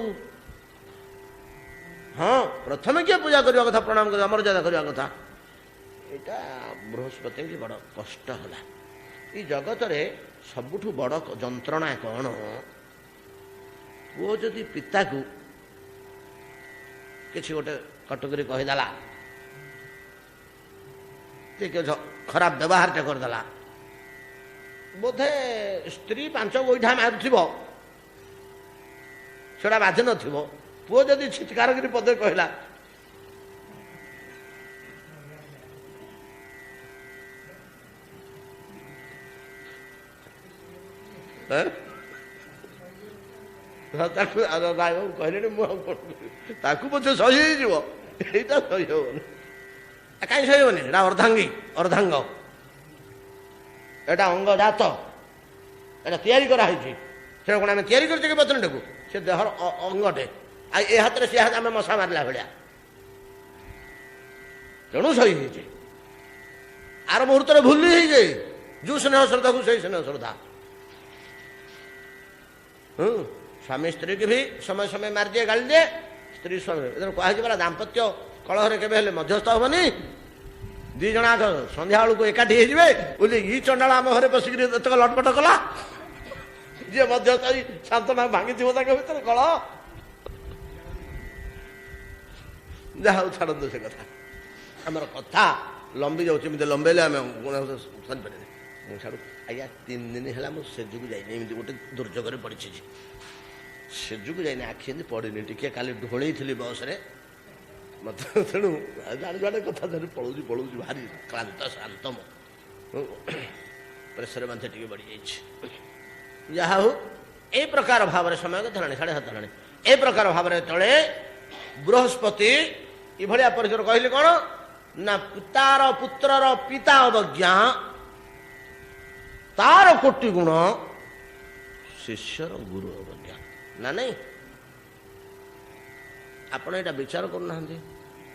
ହଁ ପ୍ରଥମେ କିଏ ପୂଜା କରିବା କଥା, ପ୍ରଣାମ କରିବା, ମର୍ଯ୍ୟାଦା କରିବା କଥା। ଏଇଟା ବୃହସ୍ପତିଙ୍କୁ ବଡ଼ କଷ୍ଟ ହେଲା। ଏଇ ଜଗତରେ ସବୁଠୁ ବଡ଼ ଯନ୍ତ୍ରଣା କ'ଣ, ପୁଅ ଯଦି ପିତାକୁ କିଛି ଗୋଟେ କଟୁକରି କହିଦେଲା, ଟିକେ ଖରାପ ବ୍ୟବହାରଟେ କରିଦେଲା, ବୋଧେ ସ୍ତ୍ରୀ 5 ଗୋଇଠା ମାରୁଥିବ ସେଟା ବାଧି ନଥିବ, ପୁଅ ଯଦି ଛିଟକାରଗିରି ପଦେ କହିଲା ତାକୁ କହିଲେଣି ମୁଁ ଆଉ କ'ଣ ତାକୁ ପଛେ ସହି ହେଇଯିବ, ଏଇଟା ସହି ହବନି। କାହିଁ ସହି ହବନି? ଏଇଟା ଅର୍ଦ୍ଧାଙ୍ଗ, ଏଇଟା ଅଙ୍ଗଜାତ, ଏଇଟା ତିଆରି କରାହେଇଛି। ସେଟା କ'ଣ ଆମେ ତିଆରି କରିଛେ କି ପତ୍ନୀଟାକୁ? ସେ ଦେହର ଅଙ୍ଗଟେ, ଆଉ ଏ ହାତରେ ସେ ହାତ ଆମେ ମଶା ମାରିଲା ଭଳିଆ, ତେଣୁ ସହି ହେଇଛି। ଆର ମୁହୂର୍ତ୍ତରେ ଭୁଲି ହେଇଯାଏ ଯୋଉ ସ୍ନେହ ଶ୍ରଦ୍ଧାକୁ ସେଇ ସ୍ନେହ ଶ୍ରଦ୍ଧା। ସ୍ୱାମୀ ସ୍ତ୍ରୀକି ବି ସମୟ ସମୟ ମାରିଦିଏ, ଗାଳି ଦିଏ। ସ୍ତ୍ରୀ ସ୍ୱାମୀ ଏଥିରେ କୁହାଯାଇଛି ପରା, ଦାମ୍ପତ୍ୟ କଳହରେ କେବେ ହେଲେ ମଧ୍ୟସ୍ଥ ହବନି। 2 ଜଣ ଆଗ ସନ୍ଧ୍ୟା ବେଳକୁ ଏକାଠି ହେଇଯିବେ ବୋଲି ଇ ଚଣ୍ଡାଳ ଆମ ଘରେ ବସିକିରି ଏତକ ଲଟପଟ କଲା, ଯିଏ ମଧ୍ୟସ୍ଥ ସାନ୍ତନା ଭାଙ୍ଗିଥିବ ତାଙ୍କ ଭିତରେ କଳହ। ଯାହା ହଉ ଛାଡ଼ନ୍ତୁ ସେ କଥା, ଆମର କଥା ଲମ୍ବି ଯାଉଛି, ଏମିତି ଲମ୍ବେଇଲେ ଆମେ ସରିପାରିବେ। ମୁଁ ଛାଡ଼ୁ ଆଜ୍ଞା, 3 ଦିନ ହେଲା ମୁଁ ସେଜକୁ ଯାଇନି, ଏମିତି ଗୋଟେ ଦୁର୍ଯୋଗରେ ପଡ଼ିଛି, ସେଜକୁ ଯାଇନି, ଆଖି ଏମିତି ପଡ଼ିନି, ଟିକେ କାଲି ଢୋଳେଇଥିଲି ବସ୍ରେ ମୋତେ, ତେଣୁ ଜାଣିବାଟେ କଥା ଧରି ପଳଉଛି ଭାରି କ୍ଳାନ୍ତ ଶାନ୍ତ, ପ୍ରେସର ମଧ୍ୟ ଟିକେ ବଢ଼ିଯାଇଛି। ଯାହା ହଉ এই ପ୍ରକାର ଭାବରେ ସମୟ ହେଲାଣି 7:30 ହେଲାଣି। ଏ ପ୍ରକାର ଭାବରେ ତଳେ ବୃହସ୍ପତି ଏଭଳିଆ ପରିଚୟ କହିଲେ କ'ଣ ନା, ପିତାର ପୁତ୍ରର ପିତା ଅବଜ୍ଞା, ତାର କୋଟି ଗୁଣ, ଶିଷ୍ୟର ଗୁରୁ ଅବଜ୍ଞା। ନା ନାଇଁ? ଆପଣ ଏଇଟା ବିଚାର କରୁନାହାନ୍ତି?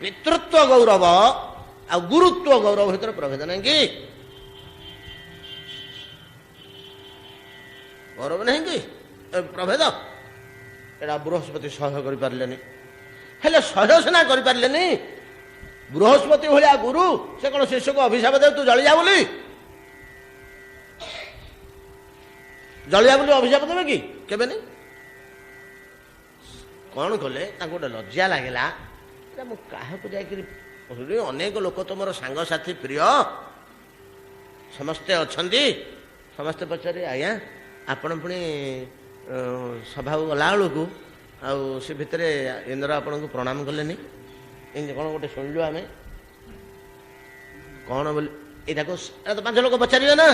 ପିତୃତ୍ୱ ଗୌରବ ଆଉ ଗୁରୁତ୍ୱ ଗୌରବ ଭିତରେ ପ୍ରଭେଦ ନାହିଁ କି? ଗୌରବ ନାହିଁ କି ପ୍ରଭେଦ? ଏଇଟା ବୃହସ୍ପତି ସହ୍ୟ କରିପାରିଲେନି। ହେଲେ ସହ୍ୟ ସିନା କରିପାରିଲେନି, ବୃହସ୍ପତି ଭଳିଆ ଗୁରୁ ସେ କ'ଣ ଶିଷ୍ୟକୁ ଅଭିଶାପ ଦେବ ତୁ ଜଳିଯା ବୋଲି? ଜଳିଯା ବୋଲି ଅଭିଶାପ ଦେବେ କି? କେବେ ନାହିଁ। କ'ଣ କଲେ, ତାଙ୍କୁ ଗୋଟେ ଲଜ୍ଜା ଲାଗିଲା, ମୁଁ କାହାକୁ ଯାଇକରି ଅନେକ ଲୋକ ତ ମୋର ସାଙ୍ଗସାଥି ପ୍ରିୟ ସମସ୍ତେ ଅଛନ୍ତି, ସମସ୍ତେ ପଚାରି ଆଜ୍ଞା ଆପଣ ପୁଣି ସଭାକୁ ଗଲାବେଳକୁ ଆଉ ସେ ଭିତରେ ଇନ୍ଦ୍ର ଆପଣଙ୍କୁ ପ୍ରଣାମ କଲେନି, ଏମିତି କ'ଣ ଗୋଟେ ଶୁଣିଲୁ ଆମେ, କ'ଣ ବୋଲି? ଏଇଟାକୁ ତ 5 ଲୋକ ପଚାରିବେ ନା,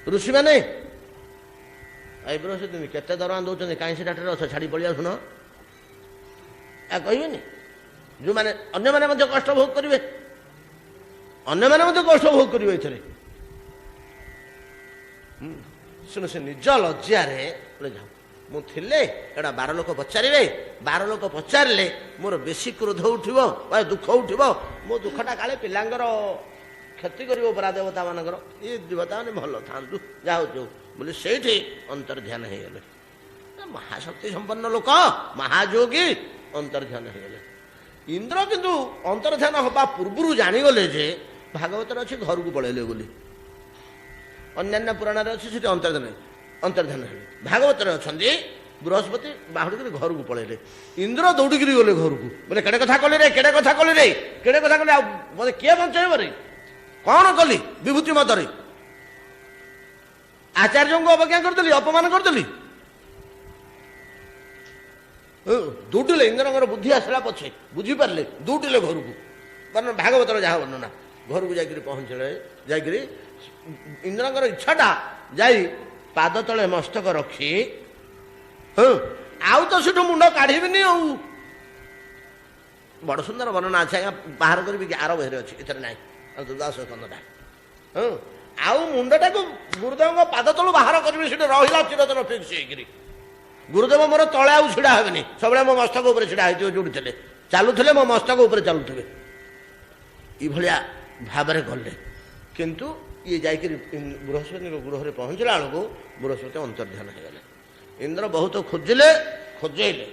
ଋଷିମାନେ ଏଇ ବୃହସ୍ପତି କେତେ ଦରମା ଦେଉଛନ୍ତି କାହିଁ ସେଟାରେ ଅଛ ଛାଡ଼ି ପଳେଇ ଆସୁନ କହିବେନି? ଯେଉଁମାନେ ଅନ୍ୟମାନେ ମଧ୍ୟ କଷ୍ଟ ଭୋଗ କରିବେ, ଅନ୍ୟମାନେ ମଧ୍ୟ କଷ୍ଟ ଭୋଗ କରିବେ ଏଥିରେ। ଶୁଣ, ସେ ନିଜ ଲଜ୍ଜାରେ ଯାଉ ମୁଁ ଥିଲେ ଏଇଟା 12 ଲୋକ ପଚାରିବେ, 12 ଲୋକ ପଚାରିଲେ ମୋର ବେଶୀ କ୍ରୋଧ ଉଠିବ ବା ଦୁଃଖ ଉଠିବ, ମୋ ଦୁଃଖଟା କାଳେ ପିଲାଙ୍କର କ୍ଷତି କରିବ ପରା ଦେବତା ମାନଙ୍କର, ଏ ଦେବତା ମାନେ ଭଲ ଥାଆନ୍ତୁ ଯାଉ ଯାଉ ବୋଲି ସେଇଠି ଅନ୍ତର୍ଧ୍ୟାନ ହେଇଗଲେ। ମହାଶକ୍ତି ସମ୍ପନ୍ନ ଲୋକ, ମହାଯୋଗୀ ଅନ୍ତର୍ଧ୍ୟାନ ହେଇଗଲେ। ଇନ୍ଦ୍ର କିନ୍ତୁ ଅନ୍ତର୍ଧ୍ୟାନ ହେବା ପୂର୍ବରୁ ଜାଣିଗଲେ ଯେ ଭାଗବତରେ ଅଛି ଘରକୁ ପଳେଇଲେ ବୋଲି, ଅନ୍ୟାନ୍ୟ ପୁରାଣରେ ଅଛି ସେଠି ଅନ୍ତର୍ଧ୍ୟାନ ହେଲେ। ଭାଗବତରେ ଅଛନ୍ତି ବୃହସ୍ପତି ବାହୁଡ଼ିକିରି ଘରକୁ ପଳେଇଲେ, ଇନ୍ଦ୍ର ଦୌଡ଼ିକିରି ଗଲେ ଘରକୁ, ବୋଲେ କେଡ଼େ କଥା କଲି ରେ, କେଡ଼େ କଥା କଲି ରେ, କେଡ଼େ କଥା କଲି, ଆଉ ମୋତେ କିଏ ବଞ୍ଚେଇବ ରେ, କ'ଣ କଲି ବିଭୂତି ମତରେ, ଆଚାର୍ଯ୍ୟଙ୍କୁ ଅବଜ୍ଞା କରିଦେଲି, ଅପମାନ କରିଦେଲି। ଦୌଡ଼ିଲେ, ଇନ୍ଦ୍ରଙ୍କର ବୁଦ୍ଧି ଆସିଲା ପଛେ ବୁଝିପାରିଲେ, ଦୌଡ଼ିଲେ ଘରକୁ। ଭାଗବତର ଯାହା ବର୍ଣ୍ଣନା, ଘରକୁ ଯାଇକରି ପହଞ୍ଚିଲେ, ଯାଇକରି ଇନ୍ଦ୍ରଙ୍କର ଇଚ୍ଛାଟା ଯାଇ ପାଦ ତଳେ ମସ୍ତକ ରଖି, ଆଉ ତ ସେଠୁ ମୁଣ୍ଡ କାଢ଼ିବିନି ଆଉ। ବଡ଼ ସୁନ୍ଦର ବର୍ଣ୍ଣନା ଅଛି ଆଜ୍ଞା, ବାହାର କରିବି କି ଆର ବହିରେ ଅଛି, ଏଥିରେ ନାହିଁ, ଦାସ ସ୍କନ୍ଧଟା। ଆଉ ମୁଣ୍ଡଟାକୁ ଗୁରୁଦେବଙ୍କ ପାଦ ତଳୁ ବାହାର କରିବି, ସେଠି ରହିଲା ଚିରଦିନ ଫିକ୍ସ ହେଇକିରି। ଗୁରୁଦେବ ମୋର ତଳେ ଆଉ ଛିଡ଼ା ହେବେନି, ସବୁବେଳେ ମୋ ମସ୍ତକ ଉପରେ ଛିଡ଼ା ହେଇଥିବେ, ଯୋଉଠି ଥିଲେ ଚାଲୁଥିଲେ ମୋ ମସ୍ତକ ଉପରେ ଚାଲୁଥିବେ, ଏଇଭଳିଆ ଭାବରେ ଗଲେ। କିନ୍ତୁ ଇଏ ଯାଇକରି ବୃହସ୍ପତିଙ୍କ ଗୃହରେ ପହଞ୍ଚିଲା ବେଳକୁ ବୃହସ୍ପତି ଅନ୍ତର୍ଧ୍ୟାନ ହେଇଗଲେ। ଇନ୍ଦ୍ର ବହୁତ ଖୋଜିଲେ, ଖୋଜେଇଲେ,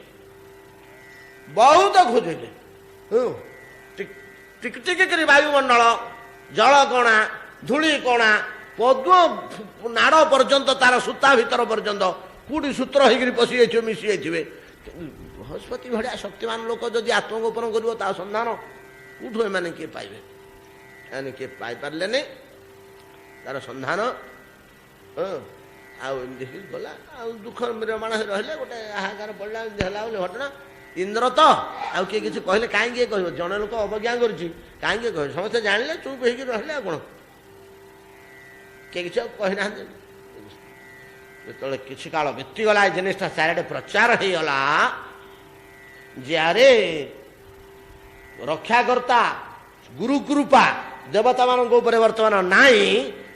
ବହୁତ ଖୋଜେଇଲେ, ଟିକି ଟିକି କରି ବାୟୁମଣ୍ଡଳ, ଜଳକଣା, ଧୂଳି କଣା, ପଦ୍ମ ନାଡ଼ ପର୍ଯ୍ୟନ୍ତ, ତାର ସୂତା ଭିତର ପର୍ଯ୍ୟନ୍ତ କୋଉଠି ସୂତ୍ର ହେଇକିରି ପଶି ଯାଇଥିବେ, ମିଶି ଯାଇଥିବେ। ବୃହସ୍ପତି ଭଳିଆ ଶକ୍ତିମାନ ଲୋକ ଯଦି ଆତ୍ମଗୋପନ କରିବ, ତା ସନ୍ଧାନ କୋଉଠୁ ଏମାନେ କିଏ ପାଇବେ? ଏମାନେ କିଏ ପାଇପାରିଲେନି ତାର ସନ୍ଧାନ। ଆଉ ଏମିତି ଗଲା, ଆଉ ଦୁଃଖ ମିରମାଣ ରହିଲେ, ଗୋଟେ ହାହାକାର ପଡ଼ିଲା, ଏମିତି ହେଲା ବୋଲି ଘଟଣା। ଇନ୍ଦ୍ର ତ ଆଉ କିଏ କିଛି କହିଲେ କାହିଁକି କିଏ କହିବ, ଜଣେ ଲୋକ ଅବଜ୍ଞା କରୁଛି କାହିଁକି କହିବ, ସମସ୍ତେ ଜାଣିଲେ ଚୁପ୍ ହେଇକି ରହିଲେ, ଆଉ କ'ଣ କିଏ କିଛି ଆଉ କହିନାହାନ୍ତି। ଯେତେବେଳେ କିଛି କାଳ ବିତିଗଲା, ଏ ଜିନିଷଟା ଚାରିଆଡ଼େ ପ୍ରଚାର ହେଇଗଲା, ଯାରେ ରକ୍ଷାକର୍ତ୍ତା ଗୁରୁ କୃପା ଦେବତାମାନଙ୍କ ଉପରେ ବର୍ତ୍ତମାନ ନାହିଁ,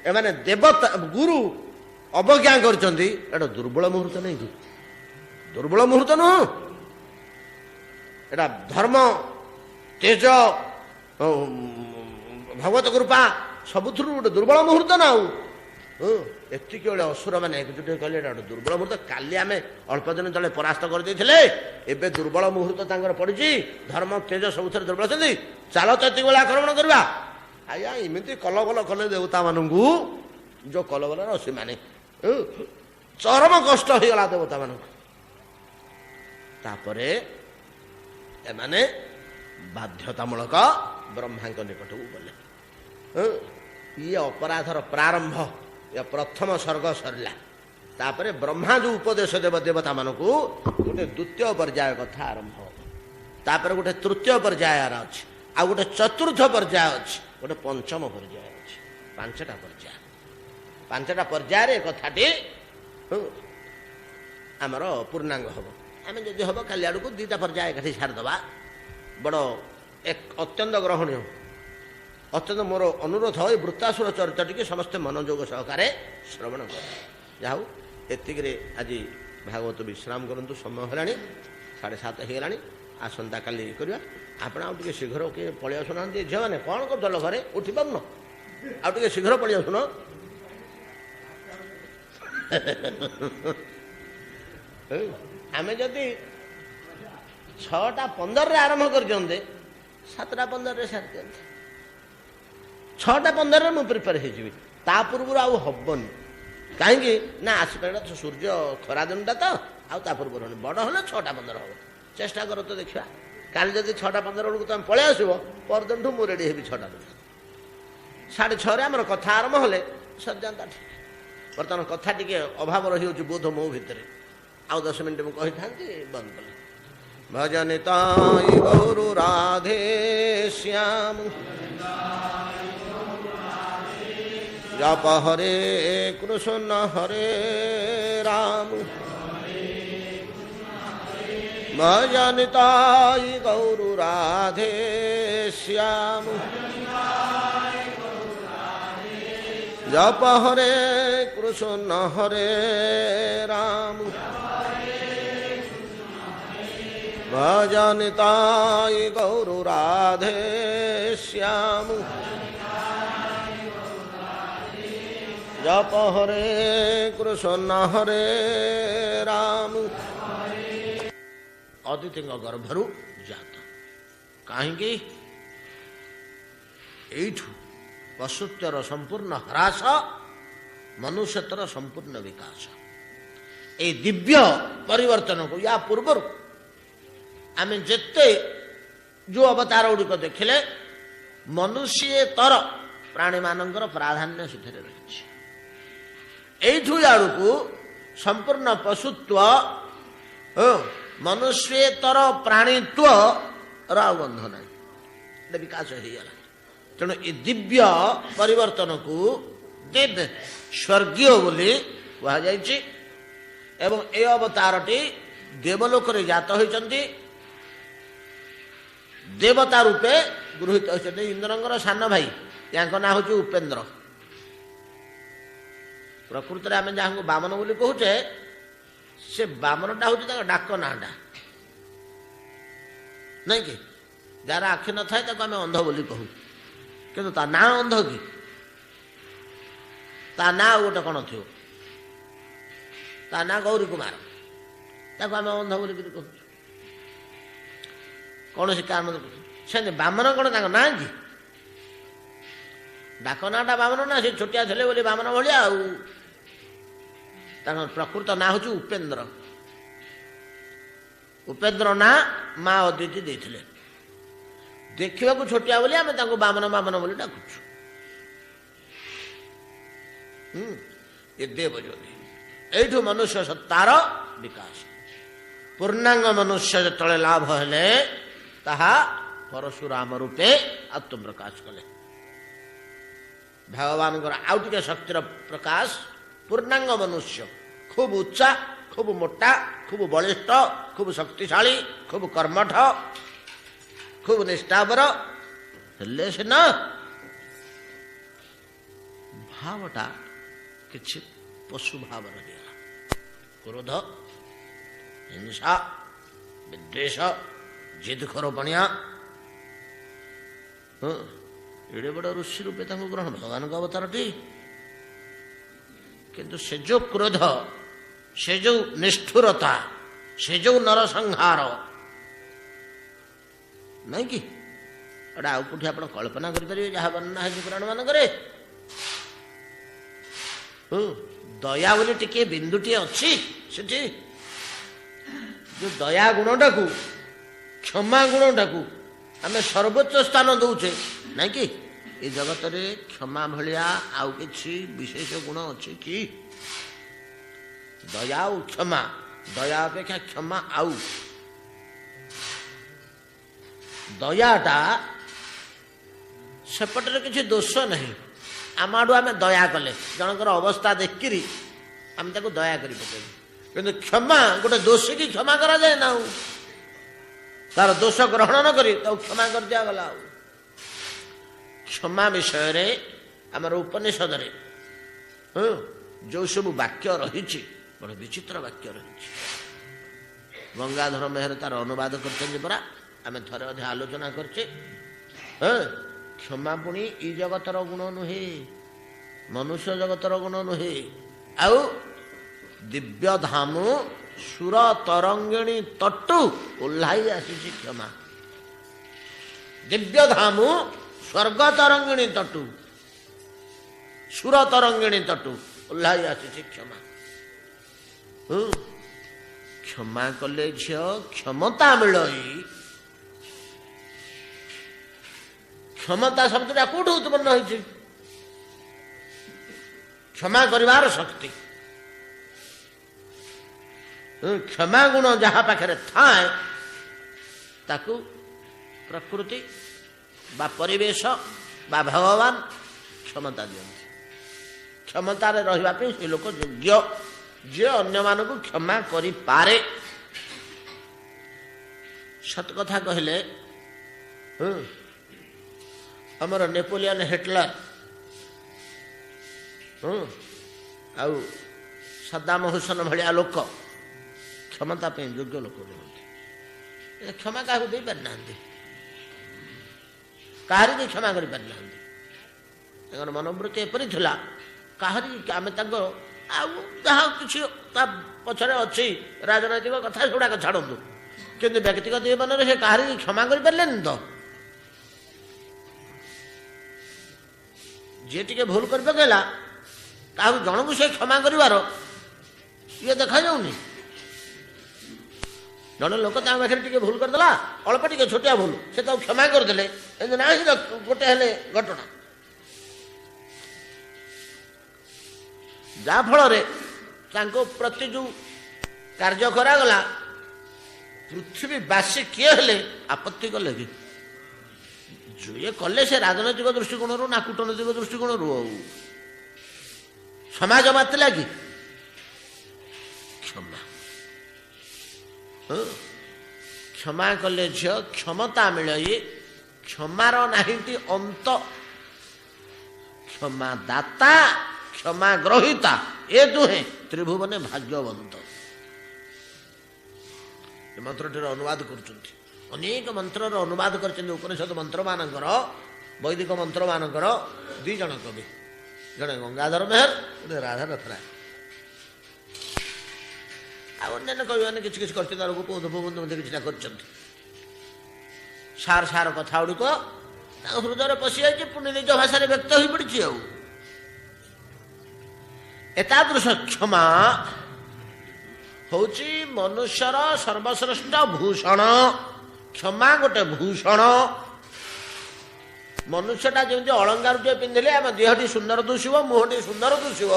ଏମାନେ ଦେବତା ଗୁରୁ ଅବଜ୍ଞା କରିଛନ୍ତି, ଏଇଟା ଦୁର୍ବଳ ମୁହୂର୍ତ୍ତ ନାହିଁ କି? ଦୁର୍ବଳ ମୁହୂର୍ତ୍ତ ନୁହଁ ଏଇଟା, ଧର୍ମ ତେଜ ଭଗବତ କୃପା ସବୁଥିରୁ ଗୋଟେ ଦୁର୍ବଳ ମୁହୂର୍ତ୍ତ ନା। ଆଉ ଏତିକି ବେଳେ ଅସୁର ମାନେ ଏକଜୁଟ କହିଲେ ଏଇଟା ଗୋଟେ ଦୁର୍ବଳ ମୁହୂର୍ତ୍ତ, କାଲି ଆମେ ଅଳ୍ପ ଦିନ ତଳେ ପରାସ୍ତ କରିଦେଇଥିଲେ, ଏବେ ଦୁର୍ବଳ ମୁହୂର୍ତ୍ତ ତାଙ୍କର ପଡ଼ିଛି, ଧର୍ମ ତେଜ ସବୁଥିରେ ଦୁର୍ବଳ ଅଛନ୍ତି, ଚାଲ ତ ଏତିକି ବେଳେ ଆକ୍ରମଣ କରିବା। ଆଜ୍ଞା ଏମିତି କଲବଲ କଲେ ଦେବତାମାନଙ୍କୁ, ଯୋଉ କଲବଲର ସେମାନେ ଚରମ କଷ୍ଟ ହେଇଗଲା ଦେବତାମାନଙ୍କୁ। ତାପରେ ଏମାନେ ବାଧ୍ୟତାମୂଳକ ବ୍ରହ୍ମାଙ୍କ ନିକଟକୁ ଗଲେ। ଇଏ ଅପରାଧର ପ୍ରାରମ୍ଭ, ଇଏ ପ୍ରଥମ ସ୍ୱର୍ଗ ସରିଲା। ତାପରେ ବ୍ରହ୍ମା ଯୋଉ ଉପଦେଶ ଦେବ ଦେବତାମାନଙ୍କୁ, ଗୋଟେ ଦ୍ୱିତୀୟ ପର୍ଯ୍ୟାୟ କଥା ଆରମ୍ଭ ହେବ। ତାପରେ ଗୋଟେ ତୃତୀୟ ପର୍ଯ୍ୟାୟର ଅଛି, ଆଉ ଗୋଟେ ଚତୁର୍ଥ ପର୍ଯ୍ୟାୟ ଅଛି, ଗୋଟେ ପଞ୍ଚମ ପର୍ଯ୍ୟାୟ ଅଛି। 5ଟା ପର୍ଯ୍ୟାୟ, 5ଟା ପର୍ଯ୍ୟାୟରେ କଥାଟି ଆମର ପୂର୍ଣ୍ଣାଙ୍ଗ ହେବ। ଆମେ ଯଦି ହେବ କାଲି ଆଡ଼କୁ 2ଟା ପର୍ଯ୍ୟାୟ ଏକାଠି ଛାଡ଼ିଦେବା, ବଡ଼ ଅତ୍ୟନ୍ତ ଗ୍ରହଣୀୟ। ଅତ୍ୟନ୍ତ ମୋର ଅନୁରୋଧ, ଏ ବୃତ୍ତାସୁର ଚରିତ୍ର ଟିକେ ସମସ୍ତେ ମନୋଯୋଗ ସହକାରେ ଶ୍ରବଣ କର। ଯାହା ହଉ ଏତିକିରେ ଆଜି ଭାଗବତ ବିଶ୍ରାମ କରନ୍ତୁ, ସମୟ ହେଲାଣି, 7:30 ହେଇଗଲାଣି। ଆସନ୍ତାକାଲି କରିବା। ଆପଣ ଆଉ ଟିକେ ଶୀଘ୍ର କିଏ ପଳେଇ ଆସୁନାହାନ୍ତି, ଝିଅମାନେ କ'ଣ କରୁଥିଲ ଘରେ, ଉଠି ପାରୁନ? ଆଉ ଟିକେ ଶୀଘ୍ର ପଳେଇ ଆସୁନ। ଆମେ ଯଦି 6:15ରେ ଆରମ୍ଭ କରିଦିଅନ୍ତେ, 7:15ରେ ସାରିଦିଅନ୍ତେ। 6:15ରେ ମୁଁ ପ୍ରିପେୟାର ହେଇଯିବି, ତା ପୂର୍ବରୁ ଆଉ ହବନି। କାହିଁକି ନା ଆସିପାରିଲା ତ ସୂର୍ଯ୍ୟ ଖରା ଦିନଟା ତ, ଆଉ ତା ପୂର୍ବରୁ ବଡ଼ ହେଲେ 6:15 ହେବ। ଚେଷ୍ଟା କର ତ ଦେଖିବା। କାଲି ଯଦି 6:15 ବେଳକୁ ତମେ ପଳେଇ ଆସିବ, ପରଦିନଠୁ ମୁଁ ରେଡ଼ି ହେବି 6ଟା ବେଳକୁ। 6:30ରେ ଆମର କଥା ଆରମ୍ଭ ହେଲେ ସରିଯାନ୍ତା ଠିକ୍। ବର୍ତ୍ତମାନ କଥା ଟିକେ ଅଭାବ ରହିଯାଉଛି ବୋଧ ମୋ ଭିତରେ, ଆଉ 10 ମିନିଟ୍ ମୁଁ କହିଥାନ୍ତି, ବନ୍ଦ କଲି। ଭଜନିତାଇ ଗୌରୁ ରାଧେ ଶ୍ୟାମ जप हरे कृष्ण हरे राम भजन ताई गौर राधे श्याम जप हरे कृष्ण हरे राम भजन ताई गौर राधे श्याम जप हरे कृष्ण हरे राम अदिति गर्भरु जात कहीं पशुत्वर संपूर्ण ह्रास मनुष्यत्वर संपूर्ण विकास ए दिव्य परिवर्तन को या पूर्व आम जिते जो अवतार गुड़िक देखिले मनुष्यतर प्राणी मानकर प्राधान्य से रही याड़ू संपूर्ण पशुत्व मनुष्यतर प्राणीत्व गंध ना विकास हो गला तेणु ये दिव्य परिवर्तन को दिव्य स्वर्गीय बोली कहुई एवं ए अवतारटी देवलोक जात होती देवता रूपे गृहीत होती इंद्रंगर सान भाई या ना हूँ उपेन्द्र प्रकृत में आम जहाँ बामन बोली कहूचे से बामनटा हूँ डाक नाटा नहीं कि जार आखि न थाए आम अंध बोली कहू किंतु ता ना अंध कि ता ना गोटे कौन थो ता ना गौरी कुमार ताको आम अंध बोली कहू कौन से कारण से बामन कौन ना कि डाक नाटा बामन ना से छोटिया थे बोली बामन भाया प्रकृत ना हूँ उपेन्द्र उपेन्द्र ना माँ अदिति देते देखा छोटिया बोली आम बामन बामन बोली डाकुचु ये देव ज्योति यू मनुष्य सत्तार विकास पूर्णांग मनुष्य जो लाभ हेले ताहा परशुराम रूपे आत्मप्रकाश कले भगवान आउ टे शक्तिर प्रकाश पूर्णांग मनुष्य खूब उच्चा खूब मोटा खूब बलिष्ठ खूब शक्तिशाली खूब कर्मठ खूब निष्ठापर हेले सीना भावटा किछि पशु भाव रहीगला क्रोध हिंसा विद्वेष जिदखोर बणिया एड़े बड़ ऋषि रूपे ग्रहण भगवान अवतारटी किंतु से जो क्रोध से जो निष्ठुरता से जो नरसंहार नहीं कि एटा आउ कोठी आपण कल्पना करें जहाँ वर्णना है पुराण मान दया बोली टिके बिंदुटी अच्छी सेठी जो दया गुणटा को क्षमा गुणटा को आम सर्वोच्च स्थान दौचे नहीं कि ये जगत रे क्षमा भलिया आउ किछि विशेष गुण अच्छी कि दया और क्षमा दया अपेक्षा क्षमा आउ दयाटा सेपटे किसी दोष नहीं आम आड़ू आम दया कले जनकर अवस्था देखिरी आम ताको दया करी पकेबू किंतु क्षमा गोटे दोषी की क्षमा करा जाए ना तार दोष ग्रहण न करी तो क्षमा कर दिया गला क्षमा विषय रे आमर उपनिषद रे जो सब वाक्य रही बड़े विचित्र वाक्य रही गंगाधर मेहर तार अनुवाद करते परा आम थे अधे आलोचना करचे क्षमा पुणी ई जगतर गुण नुहे मनुष्य जगतर गुण नुहे आउ दिव्य धामु सुर तरंगिणी तट्टु ओह्लाई आसी क्षमा दिव्य धामु स्वर्ग तरंगिणी तट्टु सुर तरंगिणी तट्टु ओह्लाई आसी क्षमा क्षमा कले झियो क्षमता मिलई क्षमता शब्दटा कौट उत्पन्न होती क्षमा करिवार शक्ति क्षमा गुण जहाँ पाखे थाए ताकू प्रकृति बा परिवेश बा भगवान क्षमता दियंती କ୍ଷମତାରେ ରହିବା ପାଇଁ ସେ ଲୋକ ଯୋଗ୍ୟ, ଯିଏ ଅନ୍ୟମାନଙ୍କୁ କ୍ଷମା କରିପାରେ। ସତ କଥା କହିଲେ ଆମର ନେପୋଲିଅନ ହିଟଲର ଆଉ ସଦାମ ହୁସେନ ଭଳିଆ ଲୋକ କ୍ଷମତା ପାଇଁ ଯୋଗ୍ୟ ଲୋକ ନୁହନ୍ତି। କ୍ଷମା କାହାକୁ ଦେଇପାରିନାହାନ୍ତି, କାହାରିକି କ୍ଷମା କରିପାରିନାହାନ୍ତି। ତାଙ୍କର ମନୋବୃତ୍ତି ଏପରି ଥିଲା, କାହାରି ଆମେ ତାଙ୍କ ଆଉ ଯାହା କିଛି ତା ପଛରେ ଅଛି ରାଜନୈତିକ କଥା ସେଗୁଡ଼ାକ ଛାଡ଼ନ୍ତୁ, କିନ୍ତୁ ବ୍ୟକ୍ତିଗତ ଜୀବନରେ ସେ କାହାରିକି କ୍ଷମା କରିପାରିଲେନି ତ। ଯିଏ ଟିକେ ଭୁଲ କରି ପକେଇଲା କାହାକୁ ଜଣକୁ ସେ କ୍ଷମା କରିବାର ଇଏ ଦେଖାଯାଉନି। ଜଣେ ଲୋକ ତାଙ୍କ ପାଖରେ ଟିକେ ଭୁଲ କରିଦେଲା, ଅଳ୍ପ ଟିକେ ଛୋଟିଆ ଭୁଲ, ସେ ତାକୁ କ୍ଷମା କରିଦେଲେ, ନାହିଁ ଗୋଟେ ହେଲେ ଘଟଣା। ଯାହାଫଳରେ ତାଙ୍କ ପ୍ରତି ଯେଉଁ କାର୍ଯ୍ୟ କରାଗଲା, ପୃଥିବୀବାସୀ କିଏ ହେଲେ ଆପତ୍ତି କଲେ କି? ଯିଏ କଲେ ସେ ରାଜନୈତିକ ଦୃଷ୍ଟିକୋଣରୁ ନା କୂଟନୈତିକ ଦୃଷ୍ଟିକୋଣରୁ ଆଉ ସମାଜ ମାତିଲା କି? କ୍ଷମା କ୍ଷମା କଲେ ଝିଅ କ୍ଷମତା ମିଳେ। କ୍ଷମାର ନାହିଁଟି ଅନ୍ତ। କ୍ଷମା ଦାତା କ୍ଷମା ଗ୍ରହୀତା ଏ ଦୁହେଁ ତ୍ରିଭୁବନେ ଭାଗ୍ୟବନ୍ତ। ଏ ମନ୍ତ୍ରଟିର ଅନୁବାଦ କରୁଛନ୍ତି, ଅନେକ ମନ୍ତ୍ରର ଅନୁବାଦ କରିଛନ୍ତି ଉପନିଷଦ ମନ୍ତ୍ରମାନଙ୍କର, ବୈଦିକ ମନ୍ତ୍ରମାନଙ୍କର ଦୁଇ ଜଣ କବି, ଜଣେ ଗଙ୍ଗାଧର ମେହେର, ଗୋଟେ ରାଧାନାଥ ରାୟ। ଆଉ ଅନ୍ୟାନ୍ୟ କବିମାନେ କିଛି କିଛି କରିଛନ୍ତି, ତାର ଗୋପବନ୍ଧୁ ମଧ୍ୟ କିଛିଟା କରିଛନ୍ତି। ସାର ସାର କଥା ଗୁଡ଼ିକ ତାଙ୍କ ହୃଦୟରେ ପଶିଯାଇଛି, ପୁଣି ନିଜ ଭାଷାରେ ବ୍ୟକ୍ତ ହୋଇପଡ଼ିଛି। ଆଉ ଏତାଦୃଶ କ୍ଷମା ହେଉଛି ମନୁଷ୍ୟର ସର୍ବଶ୍ରେଷ୍ଠ ଭୂଷଣ। କ୍ଷମା ଗୋଟେ ଭୂଷଣ। ମନୁଷ୍ୟଟା ଯେମିତି ଅଳଙ୍କାରଟିଏ ପିନ୍ଧିଲେ ଆମ ଦେହଟି ସୁନ୍ଦର ଦିଶିବ, ମୁହଁଟି ସୁନ୍ଦର ଦିଶିବ।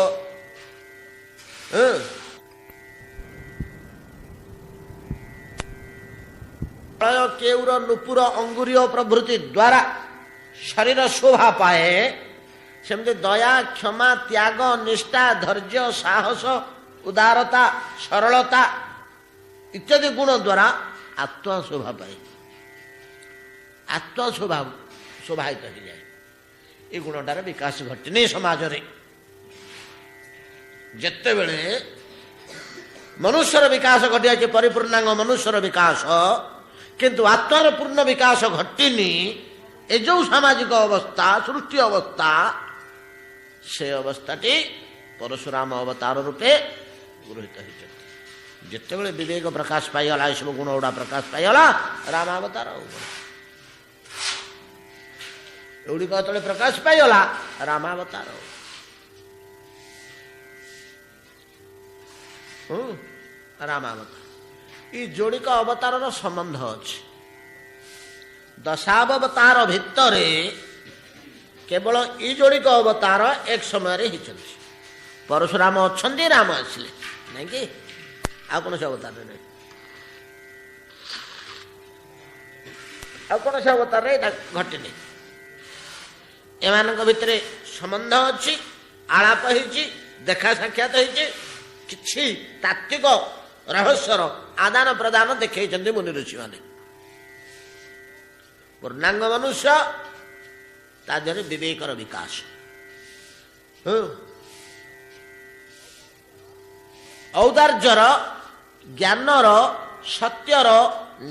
କେଉର ନୁପୁର ଅଙ୍ଗୁରୀୟ ପ୍ରଭୃତି ଦ୍ୱାରା ଶରୀର ଶୋଭା ପାଏ, ସେମିତି ଦୟା କ୍ଷମା ତ୍ୟାଗ ନିଷ୍ଠା ଧୈର୍ଯ୍ୟ ସାହସ ଉଦାରତା ସରଳତା ଇତ୍ୟାଦି ଗୁଣ ଦ୍ୱାରା ଆତ୍ମା ଶୋଭା ପାଏ, ଆତ୍ମା ଶୋଭାୟିତ ହେଇଯାଏ। ଏ ଗୁଣଟାର ବିକାଶ ଘଟିନି ସମାଜରେ। ଯେତେବେଳେ ମନୁଷ୍ୟର ବିକାଶ ଘଟିଯାଇଛି, ପରିପୂର୍ଣ୍ଣାଙ୍ଗ ମନୁଷ୍ୟର ବିକାଶ, କିନ୍ତୁ ଆତ୍ମାର ପୂର୍ଣ୍ଣ ବିକାଶ ଘଟିନି, ଏ ଯେଉଁ ସାମାଜିକ ଅବସ୍ଥା ସୃଷ୍ଟି ଅବସ୍ଥା, ସେ ଅବସ୍ଥାଟି ପରଶୁରାମ ଅବତାର ରୂପେ ଗୃହୀତ ହୋଇଛନ୍ତି। ଯେତେବେଳେ ବିବେକ ପ୍ରକାଶ ପାଇଗଲା, ଏସବୁ ଗୁଣ ଗୁଡ଼ା ପ୍ରକାଶ ପାଇଗଲା, ରାମ ଅବତାର ଏଗୁଡ଼ିକ ଯେତେବେଳେ ପ୍ରକାଶ ପାଇଗଲା, ରାମ ଅବତାର ରାମ ଅବତାର। ଏ ଯୋଡ଼ିକ ଅବତାରର ସମ୍ବନ୍ଧ ଅଛି। ଦଶାବତାର ଭିତରେ କେବଳ ଏ ଯୋଡ଼ିକ ଅବତାର ଏକ ସମୟରେ ହେଇଛନ୍ତି। ପରଶୁରାମ ଅଛନ୍ତି, ରାମ ଆସିଲେ, ନାଇଁ କି? ଆଉ କୌଣସି ଅବତାରରେ ନାହିଁ, ଆଉ କୌଣସି ଅବତାରରେ ଏଇଟା ଘଟିନି। ଏମାନଙ୍କ ଭିତରେ ସମ୍ବନ୍ଧ ଅଛି, ଆଳାପ ହେଇଛି, ଦେଖା ସାକ୍ଷାତ ହେଇଛି, କିଛି ତାତ୍ତ୍ୱିକ ରହସ୍ୟର ଆଦାନ ପ୍ରଦାନ ଦେଖେଇଛନ୍ତି ମୁନି ଋଷିମାନେ। ପୂର୍ଣ୍ଣାଙ୍ଗ ମନୁଷ୍ୟ, ତା ଦେହରେ ବିବେକର ବିକାଶ, ଔଦାର୍ଯ୍ୟର, ଜ୍ଞାନର, ସତ୍ୟର,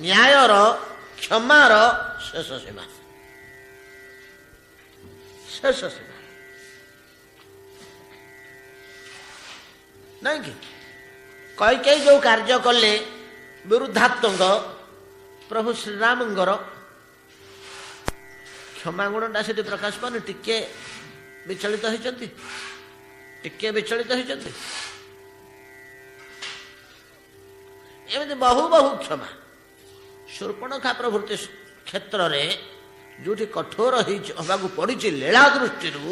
ନ୍ୟାୟର, କ୍ଷମାର ଶେଷ ସୀମା, ଶେଷ ସୀମା ନାଇଁ କି? କୈକେୟୀ ଯେଉଁ କାର୍ଯ୍ୟ କଲେ ବିରୁଦ୍ଧାତ୍ମକ, ପ୍ରଭୁ ଶ୍ରୀରାମଙ୍କର କ୍ଷମା ଗୁଣଟା ସେଠି ପ୍ରକାଶ ପାଉନି। ଟିକେ ବିଚଳିତ ହେଇଛନ୍ତି, ଟିକେ ବିଚଳିତ ହେଇଛନ୍ତି। ଏମିତି ବହୁ ବହୁ କ୍ଷମା। ଶୂର୍ପଣଖା ପ୍ରଭୃତି କ୍ଷେତ୍ରରେ ଯେଉଁଠି କଠୋର ହେବାକୁ ପଡ଼ିଛି ଲୀଳା ଦୃଷ୍ଟିରୁ,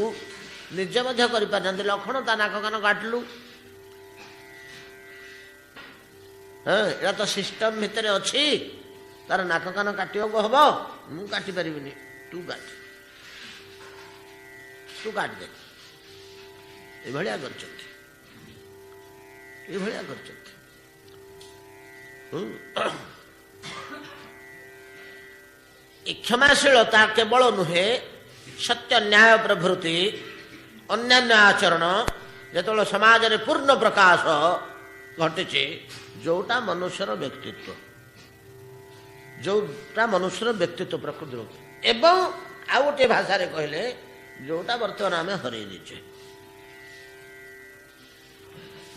ନିଜେ ମଧ୍ୟ କରିପାରିନାହାନ୍ତି। ଲକ୍ଷ୍ମଣ ତା ନାକ କାନ କାଟିଲୁ, ଏଇଟା ତ ସିଷ୍ଟମ ଭିତରେ ଅଛି, ତାର ନାକ କାନ କାଟିବାକୁ ହବ, ମୁଁ କାଟି ପାରିବିନି, ତୁ କାଟିଦେ। ଏଭଳିଆ କରିଛନ୍ତି, ଏଭଳିଆ କରିଛନ୍ତି। ଏ କ୍ଷମାଶୀଳତା କେବଳ ନୁହେଁ, ସତ୍ୟ ନ୍ୟାୟ ପ୍ରଭୃତି ଅନ୍ୟାନ୍ୟ ଆଚରଣ ଯେତେବେଳେ ସମାଜରେ ପୂର୍ଣ୍ଣ ପ୍ରକାଶ ଘଟିଛି, ଯୋଉଟା ମନୁଷ୍ୟର ବ୍ୟକ୍ତିତ୍ୱ, ଯୋଉଟା ମନୁଷ୍ୟର ବ୍ୟକ୍ତିତ୍ୱ ପ୍ରକୃତି, ଏବଂ ଆଉ ଗୋଟିଏ ଭାଷାରେ କହିଲେ ଯୋଉଟା ବର୍ତ୍ତମାନ ଆମେ ହରେଇ ଦେଇଛେ,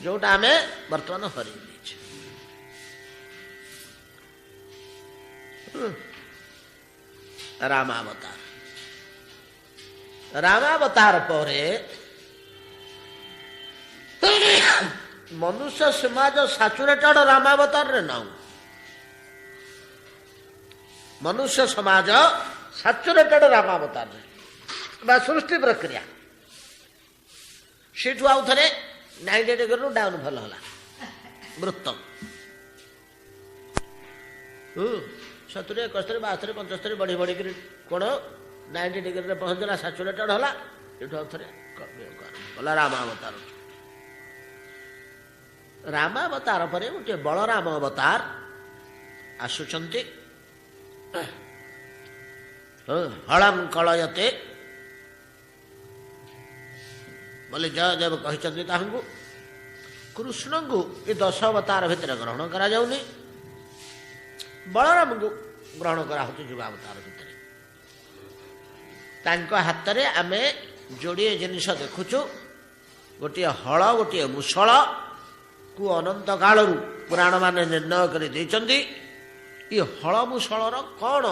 ଯୋଉଟା ଆମେ ବର୍ତ୍ତମାନ ହରେଇ ଦେଇଛେ। ରାମାବତାର, ରାମାବତାର ପରେ ମନୁଷ୍ୟ ସମାଜ ସାଚୁରେଟେଡ ରାମାବତାରରେ ନାଉ, ମନୁଷ୍ୟ ସମାଜ ସାଚୁରେଟେଡ ରାମାବତାରରେ ବା ସୃଷ୍ଟି ପ୍ରକ୍ରିୟା, ସେଠୁ ଆଉ ଥରେ 90 ଡିଗ୍ରୀରୁ ଡାଉନ ଭଲ ହେଲା ବୃତ୍ତ। 70, 71, 72, 75 ବଢି ବଢିକିରି କୋଣ 90 ଡିଗ୍ରୀରେ ପହଞ୍ଚିଲା, ସାଚୁରେଟେଡ ହେଲା। ଏଠୁ ଆଉ ଥରେ ଗଲା ରାମାବତାର। ରାମାବତାର ପରେ ଗୋଟିଏ ବଳରାମ ଅବତାର ଆସୁଛନ୍ତି। ହଳଂ କଳୟତେ ବୋଲି ଜୟଦେବ କହିଛନ୍ତି ତାହାଙ୍କୁ। କୃଷ୍ଣଙ୍କୁ ଏ 10 ଅବତାର ଭିତରେ ଗ୍ରହଣ କରାଯାଉନି, ବଳରାମଙ୍କୁ ଗ୍ରହଣ କରାହେଉଛି ଯୁଗାବତାର ଭିତରେ। ତାଙ୍କ ହାତରେ ଆମେ ଯୋଡ଼ିଏ ଜିନିଷ ଦେଖୁଛୁ, ଗୋଟିଏ ହଳ, ଗୋଟିଏ ମୂଷଳ କୁ ଅନନ୍ତ କାଳରୁ ପୁରାଣମାନେ ନିର୍ଣ୍ଣୟ କରି ଦେଇଛନ୍ତି। ଏ ହଳ ମୂଷଳର କ'ଣ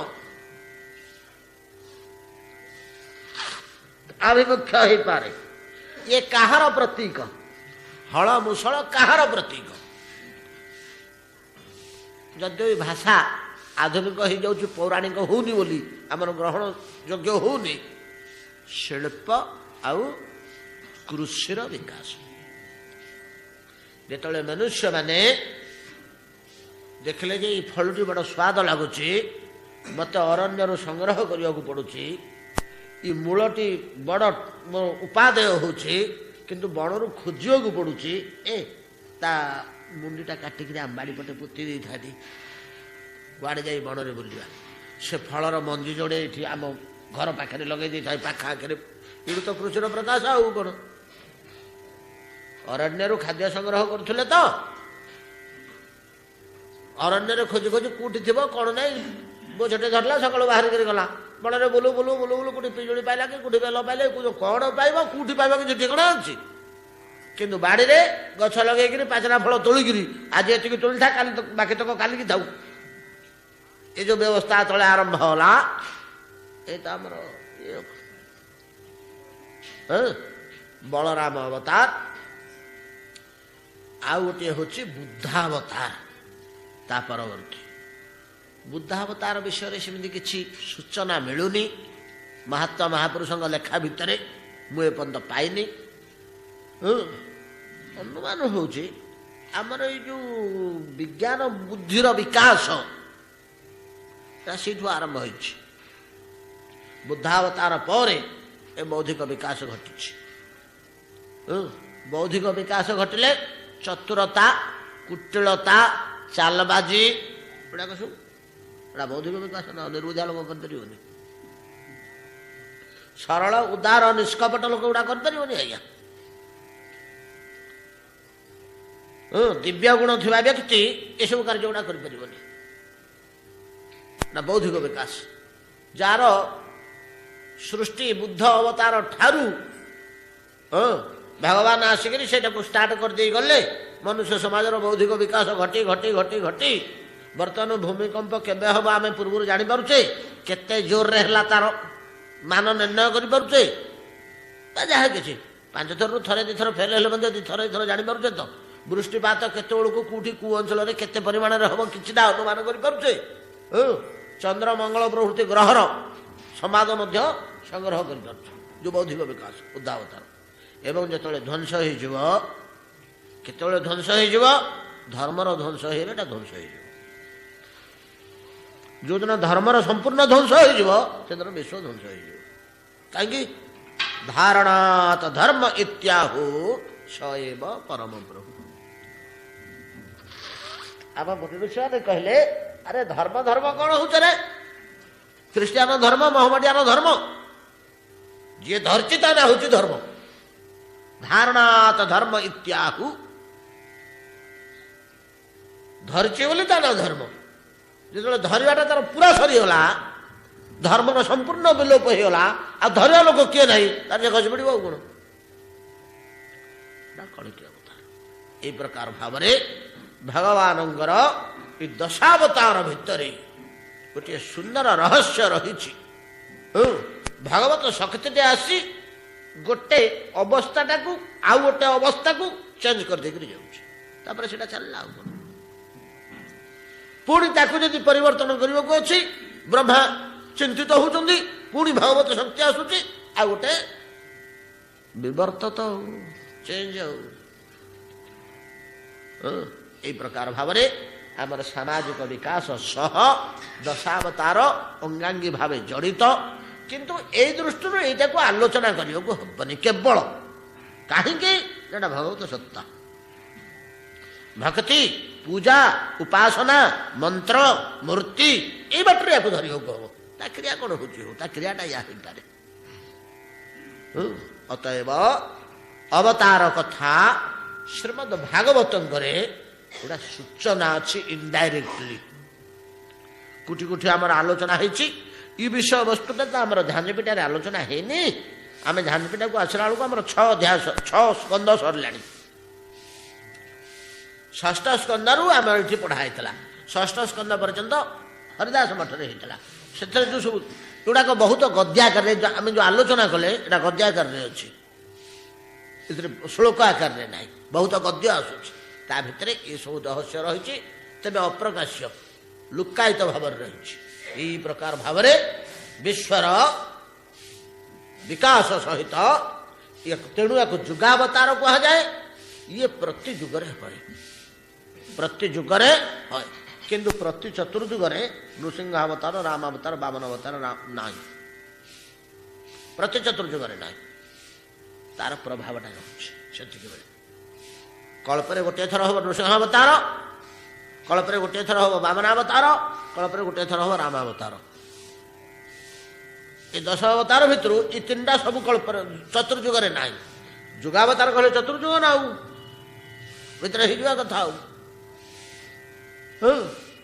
ଆଭିମୁଖ୍ୟ ହେଇପାରେ? ଇଏ କାହାର ପ୍ରତୀକ? ହଳ ମୂଷଳ କାହାର ପ୍ରତୀକ? ଯଦିଓ ଏ ଭାଷା ଆଧୁନିକ ହେଇଯାଉଛି, ପୌରାଣିକ ହଉନି ବୋଲି ଆମର ଗ୍ରହଣ ଯୋଗ୍ୟ ହଉନି, ଶିଳ୍ପ ଆଉ କୃଷିର ବିକାଶ। ଯେତେବେଳେ ମନୁଷ୍ୟମାନେ ଦେଖିଲେ ଯେ ଏଇ ଫଳଟି ବଡ଼ ସ୍ୱାଦ ଲାଗୁଛି, ମୋତେ ଅରଣ୍ୟରୁ ସଂଗ୍ରହ କରିବାକୁ ପଡ଼ୁଛି, ଏ ମୂଳଟି ବଡ଼ ଉପାଦେୟ ହେଉଛି, କିନ୍ତୁ ବଣରୁ ଖୋଜିବାକୁ ପଡ଼ୁଛି, ତା ମୁଣ୍ଡିଟା କାଟିକିରି ଆମ୍ବାଡ଼ି ପଟେ ପୋତି ଦେଇଥାନ୍ତି, କୁଆଡ଼େ ଯାଇ ବଣରେ ବୁଲିବା। ସେ ଫଳର ମଞ୍ଜି ଯୋଡ଼େ ଏଠି ଆମ ଘର ପାଖରେ ଲଗେଇ ଦେଇଥାଏ, ପାଖ ଆଖରେ। ଏଠୁ ତ କୃଷିର ପ୍ରକାଶ। ଆଉ କ'ଣ? ଅରଣ୍ୟରୁ ଖାଦ୍ୟ ସଂଗ୍ରହ କରୁଥିଲେ ତ, ଅରଣ୍ୟରେ ଖୋଜି ଖୋଜି କୋଉଠି ଥିବ କ'ଣ ନାହିଁ, ବୋଝଟେ ଧରିଲା, ସକାଳୁ ବାହାରିକରି ଗଲା, ବଣରେ ବୁଲୁ ବୁଲୁ ବୁଲୁ ବୁଲୁ, କୋଉଠି ପିଜୁଳି ପାଇଲା କି କୋଉଠି ବେଲ ପାଇଲା, କ'ଣ ପାଇବ, କୋଉଠି ପାଇବ କିଛି ଠିକଣା ଅଛି? କିନ୍ତୁ ବାଡ଼ିରେ ଗଛ ଲଗେଇକିରି ପାଚିଲା ଫଳ ତୋଳିକିରି ଆଜି ଏତିକି ତୋଳିଥା, କାଲି ବାକି ତକ କାଲିକି ଥାଉ, ଏ ଯୋଉ ବ୍ୟବସ୍ଥା ତଳେ ଆରମ୍ଭ ହେଲା, ଏଇଟା ଆମର ବଳରାମ ଅବତାର। ଆଉ ଗୋଟିଏ ହେଉଛି ବୁଦ୍ଧାବତାର, ତା ପରବର୍ତ୍ତୀ। ବୁଦ୍ଧାବତାର ବିଷୟରେ ସେମିତି କିଛି ସୂଚନା ମିଳୁନି, ମହାତ୍ମା ମହାପୁରୁଷଙ୍କ ଲେଖା ଭିତରେ ମୁଁ ଏପର୍ଯ୍ୟନ୍ତ ପାଇନି। ଅନୁମାନ ହେଉଛି ଆମର ଏଇ ଯେଉଁ ବିଜ୍ଞାନ ବୁଦ୍ଧିର ବିକାଶ ସେଇଠୁ ଆରମ୍ଭ ହୋଇଛି। ବୁଦ୍ଧାବତାର ପରେ ଏ ବୌଦ୍ଧିକ ବିକାଶ ଘଟିଛି। ବୌଦ୍ଧିକ ବିକାଶ ଘଟିଲେ ଚତୁରତା, କୁଟିଳତା, ଚାଲବାଜି, ଏଗୁଡ଼ାକ ସବୁ ଏଗୁଡ଼ା ବୌଦ୍ଧିକ ବିକାଶ ନା? ନିର୍ବୁଦ୍ଧିଆ ଲୋକ କରିପାରିବନି, ସରଳ ଉଦାର ନିଷ୍କପଟ ଲୋକ ଗୁଡ଼ା କରିପାରିବନି ଆଜ୍ଞା। ଦିବ୍ୟ ଗୁଣ ଥିବା ବ୍ୟକ୍ତି ଏସବୁ କାର୍ଯ୍ୟ ଗୁଡ଼ା କରିପାରିବନି ନା। ବୌଦ୍ଧିକ ବିକାଶ ଯାହାର ସୃଷ୍ଟି ବୁଦ୍ଧ ଅବତାର ଠାରୁ ଭଗବାନ ଆସିକରି ସେଇଟାକୁ ଷ୍ଟାର୍ଟ କରିଦେଇ ଗଲେ, ମନୁଷ୍ୟ ସମାଜର ବୌଦ୍ଧିକ ବିକାଶ ଘଟି ଘଟି ଘଟି ଘଟି ବର୍ତ୍ତମାନ ଭୂମିକମ୍ପ କେବେ ହେବ ଆମେ ପୂର୍ବରୁ ଜାଣିପାରୁଛେ, କେତେ ଜୋରରେ ହେଲା ତାର ମାନ ନିର୍ଣ୍ଣୟ କରିପାରୁଛେ, ବା ଯାହା କିଛି 5 ଥରରୁ ଥରେ 2 ଥର ଫେଲ ହେଲେ ମଧ୍ୟ 2 ଥର 2 ଥର ଜାଣିପାରୁଛେ ତ। ବୃଷ୍ଟିପାତ କେତେବେଳକୁ କୋଉଠି କୋଉ ଅଞ୍ଚଳରେ କେତେ ପରିମାଣରେ ହେବ କିଛିଟା ଅନୁମାନ କରିପାରୁଛେ। ଚନ୍ଦ୍ର ମଙ୍ଗଳ ପ୍ରଭୃତି ଗ୍ରହର ସମ୍ବାଦ ମଧ୍ୟ ସଂଗ୍ରହ କରିପାରୁଛେ, ଯୋଉ ବୌଦ୍ଧିକ ବିକାଶ ବୁଦ୍ଧାବତାର। ଏବଂ ଯେତେବେଳେ ଧ୍ୱଂସ ହେଇଯିବ, କେତେବେଳେ ଧ୍ୱଂସ ହେଇଯିବ? ଧର୍ମର ଧ୍ୱଂସ ହେଇଗଲେ ଏଟା ଧ୍ୱଂସ ହେଇଯିବ। ଯେଉଁଦିନ ଧର୍ମର ସମ୍ପୂର୍ଣ୍ଣ ଧ୍ୱଂସ ହେଇଯିବ, ସେଦିନ ବିଶ୍ୱ ଧ୍ୱଂସ ହେଇଯିବ। କାହିଁକି? धारणात धर्म इत्याहु सएव परम प्रभु। आम मुनि ऋषि मैंने कहले अरे धर्म धर्म कौन हूँ रे ख्रीष्टियान धर्म मोहम्मदियान धर्म जी धरची ता ना हूँ धर्म धारणात धर्म इत्याहु धरची बोली ता ना धर्म जो धरवाटा तार पूरा सरीगला धर्मर संपूर्ण विलोप होगा आ धरिया लोक किए ना तार खसी पड़ कौन कणिक अवतार ये प्रकार भाव भगवानंकर ये दशावतार भितर गोटे सुंदर रहस्य रही भागवत शक्ति आसी गोटे अवस्था को आउ गोटे अवस्था को चेंज कर देकर जाऊँ से चलला पुणी ताकू जदि परिवर्तन करने को अच्छी ब्रह्मा चिंतित होती पुणी भागवत शक्ति आसूची आ गोटे विवर्तत चेंज यही प्रकार भाव आमर सामाजिक विकास सह दशावतार अंगांगी भाव जड़ित किंतु ए दृष्टि यहाँ को आलोचना करने को हेनी केवल कहीं भगवत सत्ता भक्ति पूजा उपासना मंत्र मूर्ति ये बाटर या धरी हम ता क्रिया कौन हो क्रियाटा या पारे अतएव अवतार कथा श्रीमद भागवत गोटा सूचना अच्छी इनडायरेक्टली कोटि कोटि आमर आलोचना होती ये विषय वस्तुटा तो आम झांझपीठार आलोचना हैनी आम झांझपीठा को आसला बेलू आम 6 अध्याय 6 स्कंद सरला षष्ठ स्कंदरू आम ये पढ़ाई षष्ठ स्कंद पर्यंत हरिदास मठरे होता से जो सब गुड़ाक बहुत गद्याकार आम जो आलोचना कले यहाँ गद्याकार अच्छी श्लोक आकार ना बहुत गद्य आसूँ ता भितर ये सब रहस्य रही तेज अप्रकाश्य लुक्कायित भाव रही प्रकार भाव विश्वर विकास सहित तेणु या जुगावतार कह जाए ये प्रति जुगरे है प्रति जुगरे है किंतु प्रति चतुर्जुगरे नृसिंह अवतार राम अवतार वामन अवतार ना प्रति चतुर्जुगरे ना तार प्रभावटा रही कल्परे गोटे थर हम नृसिंह अवतार कल्परे गोटे थर हम वामनावतार कल्परे गोटे थर हम रामावतार ये 10 अवतार भितर ये 3टा सब कल्प चतुर्जुगरे ना जुगावतार कहले चतुर्जुग ना भितर हो कथा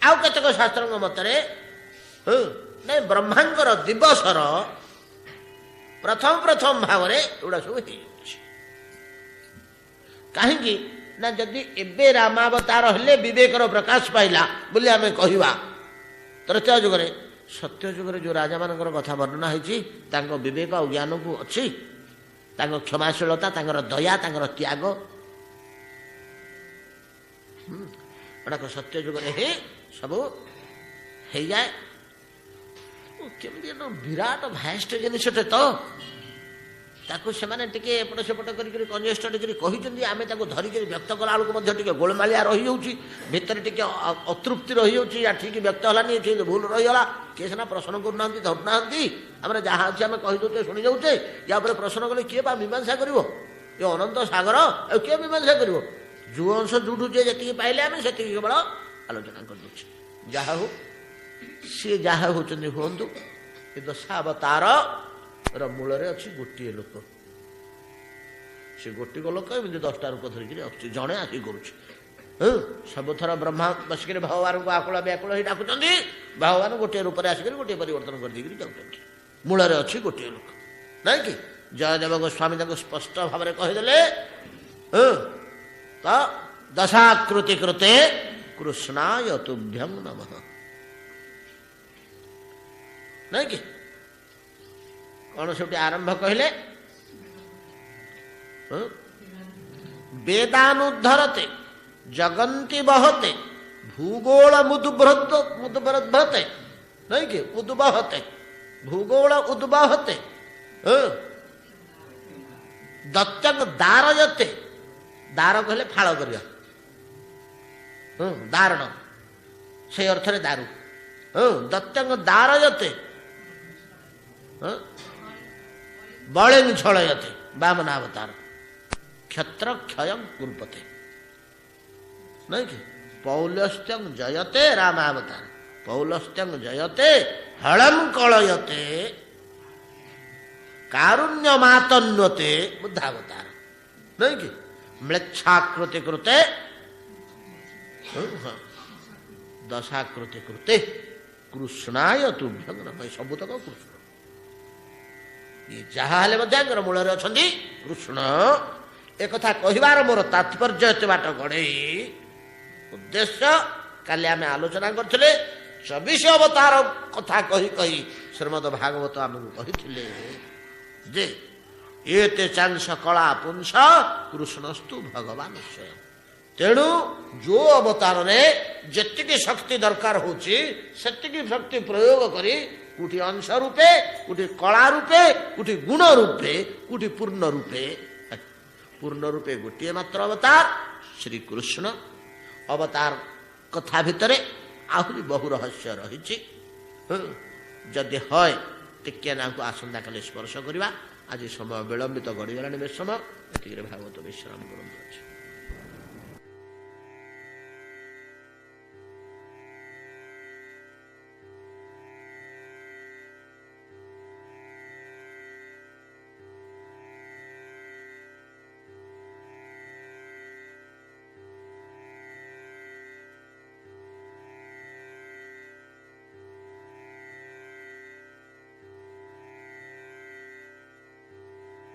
आउ केतक शास्त्र मतरे नहीं ब्रह्मांकर दिवसर प्रथम प्रथम भाव एगुड़ा सब कहीं ना जदि एबे रामावतार हेले विवेकर प्रकाश पाइला बोली आम कहवा त्रेता जुगरे सत्य जुगरे जो राजा मान कथा वर्णना होती विवेक और ज्ञान को अच्छी क्षमाशीलता दया त्याग गुड़ाक सत्य जुगरे ही सब हो जाए केमती विराट भास्ट जिनसटे तो ताकू से एपट सेपट कर कंजेस्टेड कर आम धरिक व्यक्त कला बेलू गोलमालिया रही जाऊँगी भितर टे अतृप्ति रही जाऊँगी या ठीक व्यक्त है भूल रहीगला किए सीना प्रश्न करूना धरुना आम जहाँ अच्छे आम कहीदे शुणी जाऊे या प्रश्न कले किए मीमांसा कर अनंत सागर किए मीमांसा कर जो अंश जोटू जी पाइले आम से केवल आलोचना कर जहा हो सी जहा होती हूँ ये दशावतार मूल अच्छी गोटे लोक से गोटे लोक एमती 10टा रूप धरिक जड़े आसिक कर सबुथर ब्रह्मा बसिक भगवान को आकुल व्याकुल ही डाकुं भगवान गोटे रूप आसिक गोटे परिवर्तन कर जाऊँ मूल अच्छी गोटे लोक ना कि जयदेव गोस्वामी स्पष्ट भाव में कहीदे तो दशाकृति कृते कृष्णाय तुभ्यं नमः नहीं कि कौन से आरंभ कहले वेदानुद्धरते जगन्ति बहते भूगोल मुदुब्रते नहीं कि उद्बहते भूगोल उद्बहते दत्तक दारयते दार कहले फाड़ कर दारण से अर्थ दारू दत्तक दारयते ବଳିଂ ଛଳୟତେ ବାମନାବତାର କ୍ଷତ୍ର କ୍ଷୟଂ କୁର୍ପତେ ନାଇଁ କି ପୌଲସ୍ତ୍ୟଂ ଜୟତେ ରାମାବତାର ପୌଲସ୍ତ୍ୟଂ ଜୟତେ ହଳଂ କଳୟତେ କାରୁଣ୍ୟମାତନ୍ୱତେ ବୁଦ୍ଧାବତାର ନାଇଁ କି ମ୍ଲେଚ୍ଛାକୃତି କୃତେ ଦଶାକୃତି କୃତେ କୃଷ୍ଣାୟ ତୁଭ୍ୟଂ ନମଃ ସବୁତକ କୃଷ୍ଣ ଇଏ ଯାହା ହେଲେ ମଧ୍ୟ ଆଙ୍କର ମୂଳରେ ଅଛନ୍ତି କୃଷ୍ଣ। ଏକଥା କହିବାର ମୋର ତାତ୍ପର୍ଯ୍ୟ ଏତେ ବାଟ ଗଢ଼େଇ ଉଦ୍ଦେଶ୍ୟ କାଲି ଆମେ ଆଲୋଚନା କରିଥିଲେ 24 ଅବତାର କଥା କହି କହି ଶ୍ରୀମଦ ଭାଗବତ ଆମକୁ କହିଥିଲେ ଯେ ଏତେ ଚାଂଶ କଳା ପୁଂସ କୃଷ୍ଣସ୍ତୁ ଭଗବାନ ସ୍ୱୟଂ। ତେଣୁ ଯୋଉ ଅବତାରରେ ଯେତିକି ଶକ୍ତି ଦରକାର ହଉଛି ସେତିକି ଶକ୍ତି ପ୍ରୟୋଗ କରି କୋଉଠି ଅଂଶ ରୂପେ କୋଉଠି କଳା ରୂପେ କୋଉଠି ଗୁଣ ରୂପେ କୋଉଠି ପୂର୍ଣ୍ଣ ରୂପେ ଗୋଟିଏ ମାତ୍ର ଅବତାର ଶ୍ରୀକୃଷ୍ଣ। ଅବତାର କଥା ଭିତରେ ଆହୁରି ବହୁ ରହସ୍ୟ ରହିଛି। ଯଦି ହଏ ଟିକେ ନାକୁ ଆସନ୍ତାକାଲି ସ୍ପର୍ଶ କରିବା। ଆଜି ସମୟ ବିଳମ୍ବିତ ଗଡ଼ିଗଲାଣି ବେଶ ସମୟ। ଏତିକିରେ ଭାଗବତ ବିଶ୍ରାମ କରନ୍ତୁ ଅଛି।